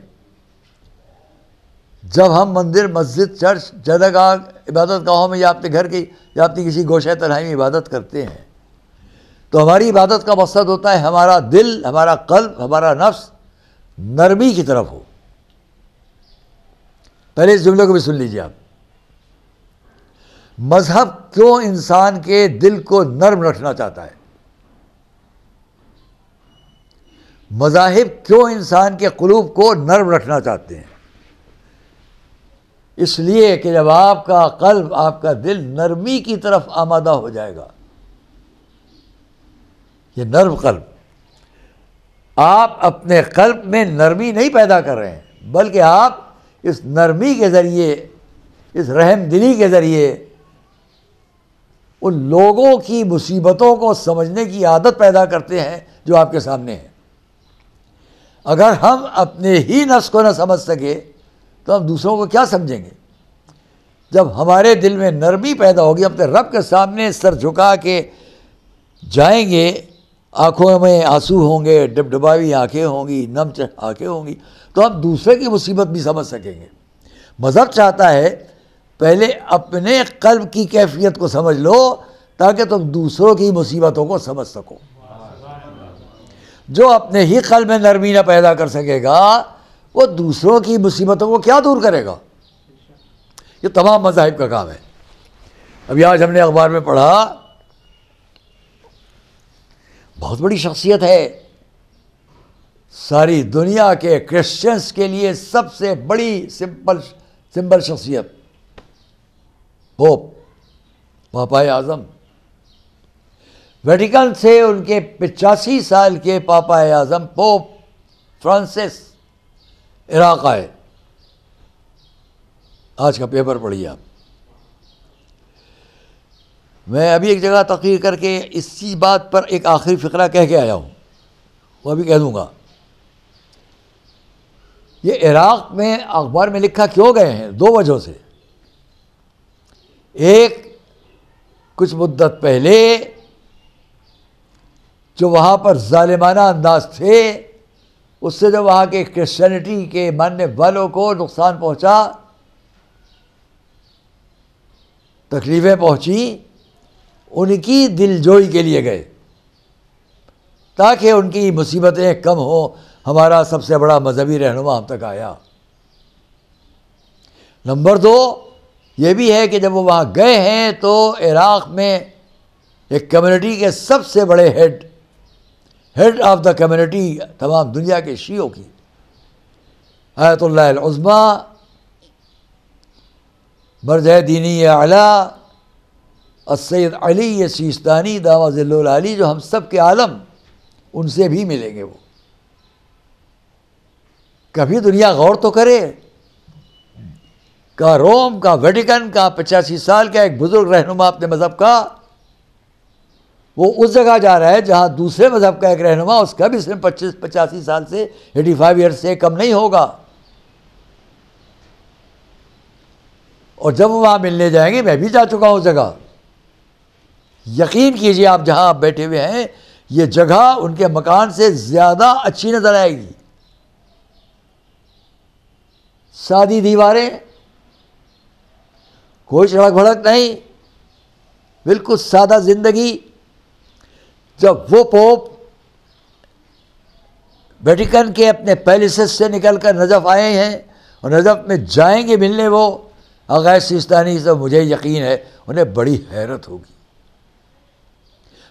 جب ہم مندر، مسجد، چرچ، جگہ عبادت گاہوں میں یا اپنے گھر کی یا اپنی کسی گوشہ تنہائی میں عبادت کرتے ہیں، تو ہماری عبادت کا مقصد ہوتا ہے ہمارا دل، ہمارا قلب، ہمارا نفس نرمی کی طرف ہو. پہلے اس جملے کو بھی سن لیجیے آپ. مذہب کیوں انسان کے دل کو نرم رکھنا چاہتا ہے؟ مذاہب کیوں انسان کے قلوب کو نرم رکھنا چاہتے ہیں؟ اس لیے کہ جب آپ کا قلب، آپ کا دل نرمی کی طرف آمادہ ہو جائے گا، یہ نرم قلب، آپ اپنے قلب میں نرمی نہیں پیدا کر رہے ہیں، بلکہ آپ اس نرمی کے ذریعے، اس رحم دلی کے ذریعے ان لوگوں کی مصیبتوں کو سمجھنے کی عادت پیدا کرتے ہیں جو آپ کے سامنے ہیں. اگر ہم اپنے ہی نفس کو نہ سمجھ سکے تو ہم دوسروں کو کیا سمجھیں گے؟ جب ہمارے دل میں نرمی پیدا ہوگی، اپنے رب کے سامنے سر جھکا کے جائیں گے، آنکھوں میں آنسو ہوں گے، ڈبڈبائی آنکھیں ہوں گی، نم آنکھیں ہوں گی، تو ہم دوسرے کی مصیبت بھی سمجھ سکیں گے. مذہب چاہتا ہے پہلے اپنے قلب کی کیفیت کو سمجھ لو تاکہ تم دوسروں کی مصیبتوں کو سمجھ سکو. جو اپنے ہی قلب میں نرمی نہ پیدا کر سکے گا وہ دوسروں کی مصیبتوں کو کیا دور کرے گا؟ یہ تمام مذاہب کا کام ہے. ابھی آج ہم نے اخبار میں پڑھا، بہت بڑی شخصیت ہے، ساری دنیا کے کرسچنس کے لیے سب سے بڑی سمبل شخصیت، پوپ، پاپائے اعظم. ویٹیکن سے ان کے 85 سال کے پاپائے اعظم پوپ فرانسس عراق آئے. آج کا پیپر پڑھیے آپ. میں ابھی ایک جگہ تقریر کر کے اسی بات پر ایک آخری فقرہ کہہ کے آیا ہوں، وہ ابھی کہہ دوں گا. یہ عراق میں اخبار میں لکھا کیوں گئے ہیں؟ 2 وجہوں سے. ایک، کچھ مدت پہلے جو وہاں پر ظالمانہ انداز تھے اس سے جو وہاں کے کرسچینٹی کے ماننے والوں کو نقصان پہنچا، تکلیفیں پہنچی، ان کی دل جوئی کے لیے گئے تاکہ ان کی مصیبتیں کم ہوں. ہمارا سب سے بڑا مذہبی رہنما ہم تک آیا. نمبر 2 یہ بھی ہے کہ جب وہ وہاں گئے ہیں تو عراق میں ایک کمیونٹی کے سب سے بڑے ہیڈ آف دا کمیونٹی تمام دنیا کے شیعوں کی، آیت اللہ العظمی مرجع دینی اعلیٰ السید علی سیستانی دامہ ظلہ العالی، جو ہم سب کے عالم، ان سے بھی ملیں گے. وہ کبھی دنیا غور تو کرے، کا روم کا ویٹیکن کا 85 سال کا ایک بزرگ رہنما اپنے مذہب کا، وہ اس جگہ جا رہا ہے جہاں دوسرے مذہب کا ایک رہنما، اس کا بھی صرف 85 سال سے 85 ایئر سے کم نہیں ہوگا. اور جب وہ وہاں ملنے جائیں گے، میں بھی جا چکا ہوں اس جگہ، یقین کیجئے آپ جہاں آپ بیٹھے ہوئے ہیں یہ جگہ ان کے مکان سے زیادہ اچھی نظر آئے گی. سادی دیواریں، کوئی سڑک بھڑک نہیں، بالکل سادہ زندگی. جب وہ پوپ ویٹیکن کے اپنے پیلسز سے نکل کر نجف آئے ہیں اور نجف میں جائیں گے ملنے وہ آغا سیستانی سے، مجھے یقین ہے انہیں بڑی حیرت ہوگی.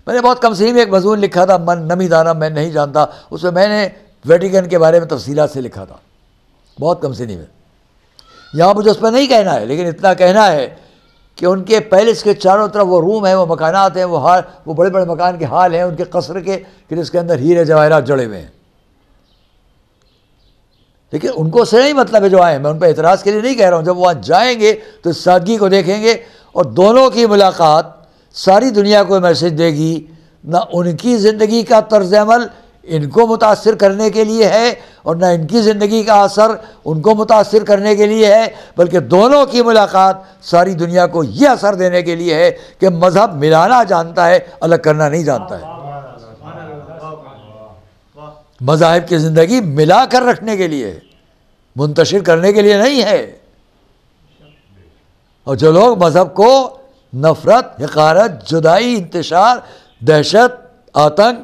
میں نے بہت کم سنی میں ایک مضمون لکھا تھا، من نمی دانا میں نہیں جانتا، اس میں نے ویٹیکن کے بارے میں تفصیلات سے لکھا تھا، بہت کم سنی میں. یہاں مجھے اس پہ نہیں کہنا ہے، لیکن اتنا کہنا ہے کہ ان کے پیلس کے چاروں طرف وہ روم ہیں، وہ مکانات ہیں، وہ بڑے بڑے مکان کے حال ہیں ان کے قصر کے، پھر اس کے اندر ہیرے جواہرات جڑے ہوئے ہیں. لیکن ان کو اس سے نہیں مطلب ہے جو آئے ہیں، میں ان پہ اعتراض کے لیے نہیں کہہ رہا ہوں. جب وہاں جائیں گے تو اس سادگی کو دیکھیں گے، اور دونوں کی ملاقات ساری دنیا کو میسج دے گی. نہ ان کی زندگی کا طرز عمل ان کو متاثر کرنے کے لیے ہے اور نہ ان کی زندگی کا اثر ان کو متاثر کرنے کے لیے ہے، بلکہ دونوں کی ملاقات ساری دنیا کو یہ اثر دینے کے لیے ہے کہ مذہب ملانا جانتا ہے، الگ کرنا نہیں جانتا ہے. مذاہب کی زندگی ملا کر رکھنے کے لیے، منتشر کرنے کے لیے نہیں ہے. اور جو لوگ مذہب کو نفرت، حقارت، جدائی، انتشار، دہشت، آتنک،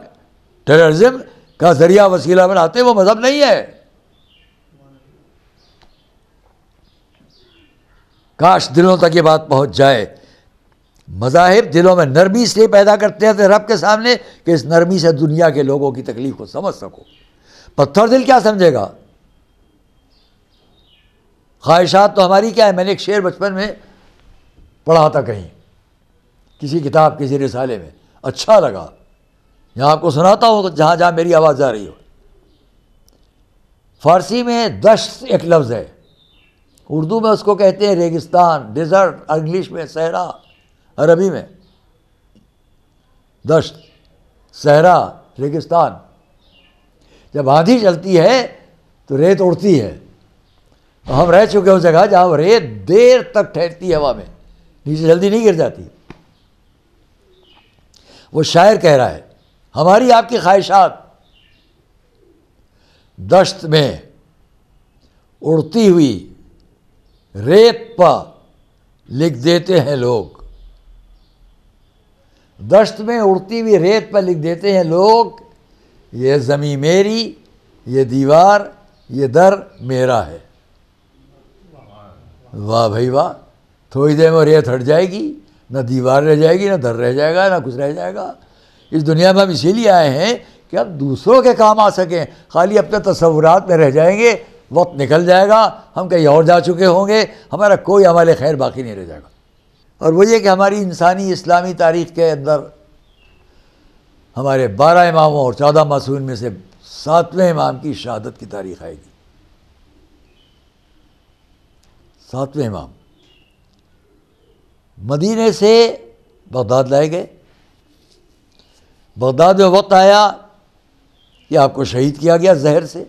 ٹیررزم کا ذریعہ وسیلہ بناتے، وہ مذہب نہیں ہے. کاش دلوں تک یہ بات پہنچ جائے. مذاہب دلوں میں نرمی اس لیے پیدا کرتے ہیں رب کے سامنے کہ اس نرمی سے دنیا کے لوگوں کی تکلیف کو سمجھ سکو. پتھر دل کیا سمجھے گا؟ خواہشات تو ہماری کیا ہے؟ میں نے ایک شعر بچپن میں پڑھا تھا کہیں، کسی کتاب، کسی رسالے میں، اچھا لگا، یہاں آپ کو سناتا ہوں جہاں جہاں میری آواز جا رہی ہو. فارسی میں دشت ایک لفظ ہے، اردو میں اس کو کہتے ہیں ریگستان، ڈیزرٹ، انگلش میں صحرا، عربی میں. دشت، صحرا، ریگستان. جب آندھی چلتی ہے تو ریت اڑتی ہے. ہم رہ چکے اس جگہ جہاں ریت دیر تک ٹھہرتی ہے ہوا میں، نیچے جلدی نہیں گر جاتی. وہ شاعر کہہ رہا ہے ہماری آپ کی خواہشات دشت میں اڑتی ہوئی ریت پہ لکھ دیتے ہیں لوگ. دشت میں اڑتی ہوئی ریت پہ لکھ دیتے ہیں لوگ، یہ زمین میری، یہ دیوار، یہ در میرا ہے. واہ بھائی واہ، تھوڑی دیر میں ریت ہٹ جائے گی، نہ دیوار رہ جائے گی، نہ در رہ جائے گا، نہ کچھ رہ جائے گا. اس دنیا میں ہم اسی لیے آئے ہیں کہ ہم دوسروں کے کام آ سکیں. خالی اپنے تصورات میں رہ جائیں گے، وقت نکل جائے گا، ہم کہیں اور جا چکے ہوں گے، ہمارا کوئی عمل خیر باقی نہیں رہ جائے گا. اور وہ یہ کہ ہماری انسانی اسلامی تاریخ کے اندر ہمارے 12 اماموں اور 14 معصومین میں سے 7ویں امام کی شہادت کی تاریخ آئے گی. 7ویں امام مدینے سے بغداد لائے گئے. بغداد میں وقت آیا کہ آپ کو شہید کیا گیا زہر سے.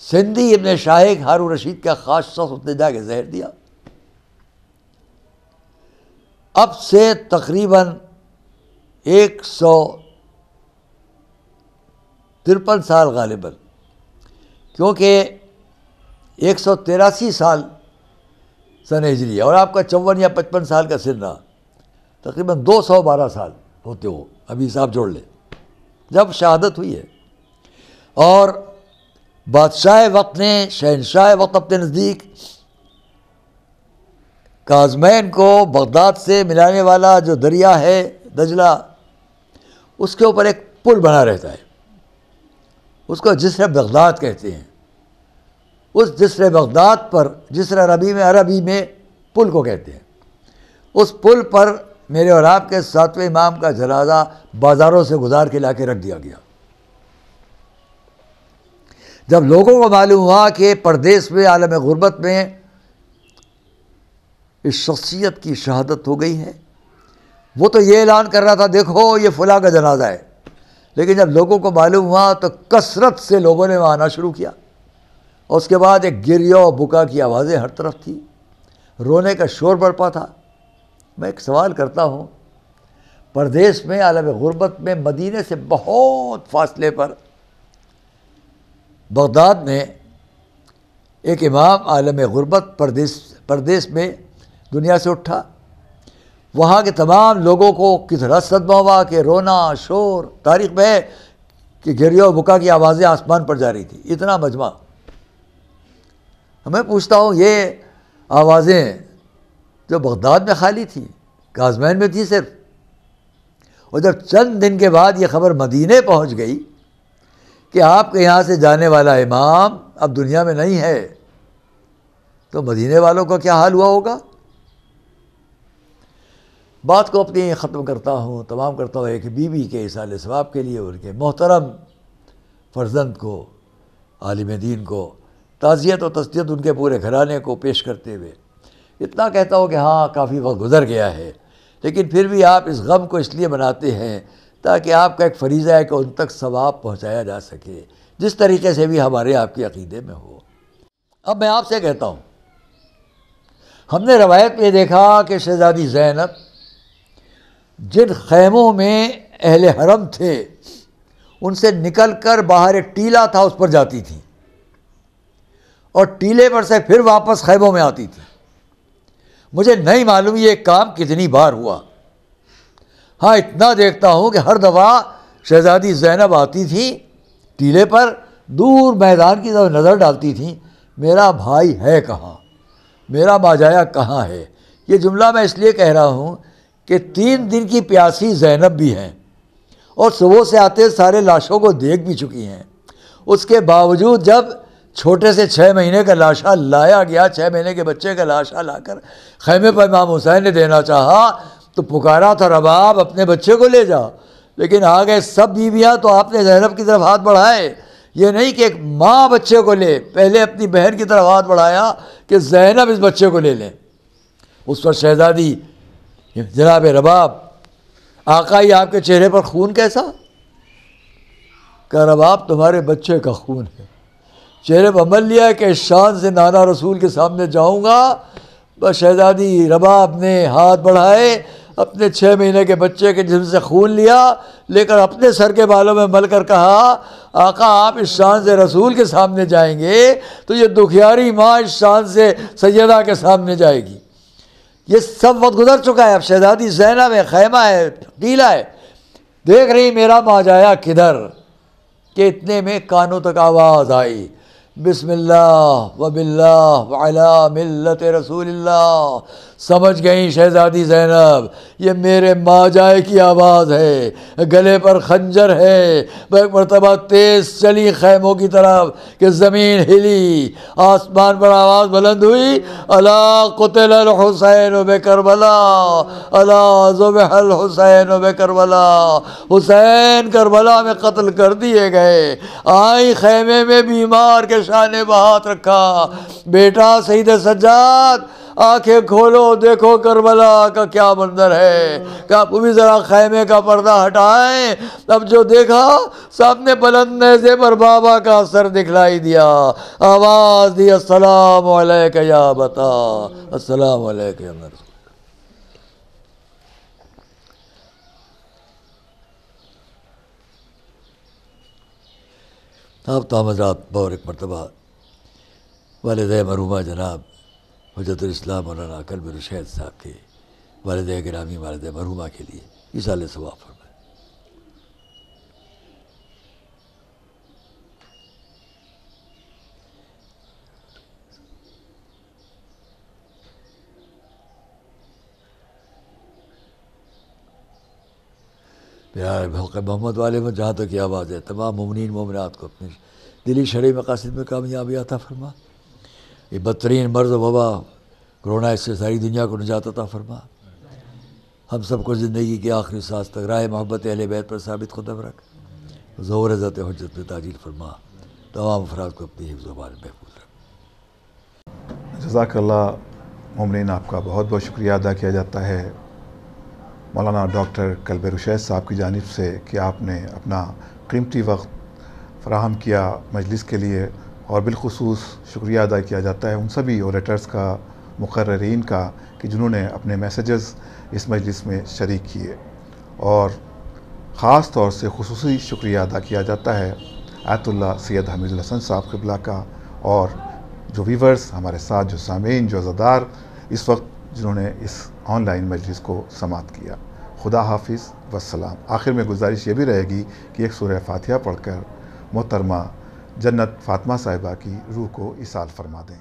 سندھی ابن شاہق ہارون رشید کا خاص شخص اس نے جا کے زہر دیا. اب سے تقریباً 153 سال غالباً، کیونکہ 183 سال سن ہجری اور آپ کا 54 یا 55 سال کا سن رہا، تقریباً 212 سال ہوتے ہو، ابھی حساب جوڑ لیں جب شہادت ہوئی ہے. اور بادشاہ وقت نے، شہنشاہ وقت اپنے نزدیک کاظمین کو بغداد سے ملانے والا جو دریا ہے دجلہ، اس کے اوپر ایک پل بنا رہتا ہے، اس کو جسر بغداد کہتے ہیں. اس جسر بغداد پر، جسر عربی میں پل کو کہتے ہیں، اس پل پر میرے اور آپ کے 7ویں امام کا جنازہ بازاروں سے گزار کے لا کے رکھ دیا گیا. جب لوگوں کو معلوم ہوا کہ پردیس میں، عالم غربت میں اس شخصیت کی شہادت ہو گئی ہے، وہ تو یہ اعلان کر رہا تھا دیکھو یہ فلاں کا جنازہ ہے، لیکن جب لوگوں کو معلوم ہوا تو کثرت سے لوگوں نے وہاں آنا شروع کیا. اور اس کے بعد ایک گریہ و بکا کی آوازیں ہر طرف تھی، رونے کا شور برپا تھا. میں ایک سوال کرتا ہوں، پردیس میں، عالم غربت میں، مدینے سے بہت فاصلے پر بغداد میں ایک امام عالم غربت پردیس میں دنیا سے اٹھا. وہاں کے تمام لوگوں کو کتنا صدمہ ہوا کہ رونا شور، تاریخ میں ہے کہ گریہ و بکا کی آوازیں آسمان پر جا رہی تھی، اتنا مجمع. میں پوچھتا ہوں یہ آوازیں جو بغداد میں خالی تھی، کاظمین میں تھی صرف، اور جب چند دن کے بعد یہ خبر مدینے پہنچ گئی کہ آپ کے یہاں سے جانے والا امام اب دنیا میں نہیں ہے، تو مدینے والوں کا کیا حال ہوا ہوگا؟ بات کو اپنی ختم کرتا ہوں، تمام کرتا ہوں ایک بیوی کے اصال ثواب کے لیے، ان کے محترم فرزند کو، عالم دین کو تعزیت و تسلیت ان کے پورے گھرانے کو پیش کرتے ہوئے اتنا کہتا ہوں کہ ہاں کافی وقت گزر گیا ہے، لیکن پھر بھی آپ اس غم کو اس لیے مناتے ہیں تاکہ آپ کا ایک فریضہ ہے کہ ان تک ثواب پہنچایا جا سکے، جس طریقے سے بھی ہمارے آپ کے عقیدے میں ہو. اب میں آپ سے کہتا ہوں، ہم نے روایت میں دیکھا کہ شہزادی زینب جن خیموں میں اہل حرم تھے ان سے نکل کر باہر ایک ٹیلا تھا اس پر جاتی تھی، اور ٹیلے پر سے پھر واپس خیموں میں آتی تھی. مجھے نہیں معلوم یہ کام کتنی بار ہوا، ہاں اتنا دیکھتا ہوں کہ ہر دفعہ شہزادی زینب آتی تھی ٹیلے پر، دور میدان کی طرف نظر ڈالتی تھی، میرا بھائی ہے کہاں، میرا ماجایا کہاں ہے. یہ جملہ میں اس لیے کہہ رہا ہوں کہ 3 دن کی پیاسی زینب بھی ہیں اور صبح سے آتے سارے لاشوں کو دیکھ بھی چکی ہیں. اس کے باوجود جب چھوٹے سے 6 مہینے کا لاشا لایا گیا، 6 مہینے کے بچے کا لاشا لا کر خیمے پر امام حسین نے دینا چاہا تو پکارا تھا رباب اپنے بچے کو لے جا، لیکن آ گئے سب بیویاں تو آپ نے زینب کی طرف ہاتھ بڑھائے. یہ نہیں کہ ایک ماں بچے کو لے، پہلے اپنی بہن کی طرف ہاتھ بڑھایا کہ زینب اس بچے کو لے لیں. اس پر شہزادی جناب رباب آقا یہ آپ کے چہرے پر خون کیسا؟ کہ رباب تمہارے بچے کا خون ہے. چہرے پر عمل لیا کہ اس شان سے نانا رسول کے سامنے جاؤں گا. بس شہزادی رباب نے ہاتھ بڑھائے، اپنے 6 مہینے کے بچے کے جسم سے خون لیا، لے کر اپنے سر کے بالوں میں مل کر کہا آقا آپ اس شان سے رسول کے سامنے جائیں گے تو یہ دکھیاری ماں اس شان سے سیدہ کے سامنے جائے گی. یہ سب وقت گزر چکا ہے. اب شہزادی زینب ہے، خیمہ ہے، ٹیلا ہے، دیکھ رہی میرا ماجایا کدھر، کہ اتنے میں کانوں تک آواز آئی بسم اللہ و باللہ وعلی ملت رسول اللہ. سمجھ گئیں شہزادی زینب یہ میرے ماجائے کی آواز ہے، گلے پر خنجر ہے. ایک مرتبہ تیز چلی خیموں کی طرف کہ زمین ہلی، آسمان پر آواز بلند ہوئی الا قتل الحسین بکربلا، الا ذبح الحسین بکربلا، حسین کربلا میں قتل کر دیے گئے. آئی خیمے میں بیمار کے شانے پہ ہاتھ رکھا، بیٹا سید سجاد آنکھیں کھولو دیکھو کربلا کا کیا منظر ہے. کہ آپ بھی ذرا خیمے کا پردہ ہٹائیں. اب جو دیکھا سامنے بلند نیزے پر بابا کا سر دکھلائی دیا، آواز دی السلام علیکہ یا بتا، السلام علیکہ یا رسول. آپ تو حضرات بہت ایک مرتبہ والد مرحومہ جناب حجت الاسلام مولانا کلب رشید صاحب کے والد گرامی والد مرحومہ کے لیے ایصال ثواب فرمائے. پیارے حق محمد والے میں جہاں تک یہ آواز ہے تمام مومنین مومنات کو اپنے دلی شرعی مقاصد میں کامیابی عطا فرما. یہ بدترین مرض و وبا کرونا اس سے ساری دنیا کو نجات عطا فرما. ہم سب کو زندگی کی آخری سانس تک راہ محبت اہل بیت پر ثابت قدم رکھ، ظہور عزت حجت میں تعجیل فرما. تمام افراد کو اپنی حفظ و امان محفوظ رکھ. جزاک اللہ. مومنین آپ کا بہت بہت شکریہ ادا کیا جاتا ہے مولانا ڈاکٹر کلب رشید صاحب کی جانب سے کہ آپ نے اپنا قیمتی وقت فراہم کیا مجلس کے لیے، اور بالخصوص شکریہ ادا کیا جاتا ہے ان سبھی اوریٹرز کا، مقررین کا کہ جنہوں نے اپنے میسیجز اس مجلس میں شریک کیے. اور خاص طور سے خصوصی شکریہ ادا کیا جاتا ہے آیت اللہ سید حمید الحسن صاحب قبلہ کا، اور جو ویورز ہمارے ساتھ، جو سامعین، جو عزادار اس وقت جنہوں نے اس آن لائن مجلس کو سماعت کیا. خدا حافظ والسلام. آخر میں گزارش یہ بھی رہے گی کہ ایک سورہ فاتحہ پڑھ کر محترمہ جنت فاطمہ صاحبہ کی روح کو ایصال فرما دیں.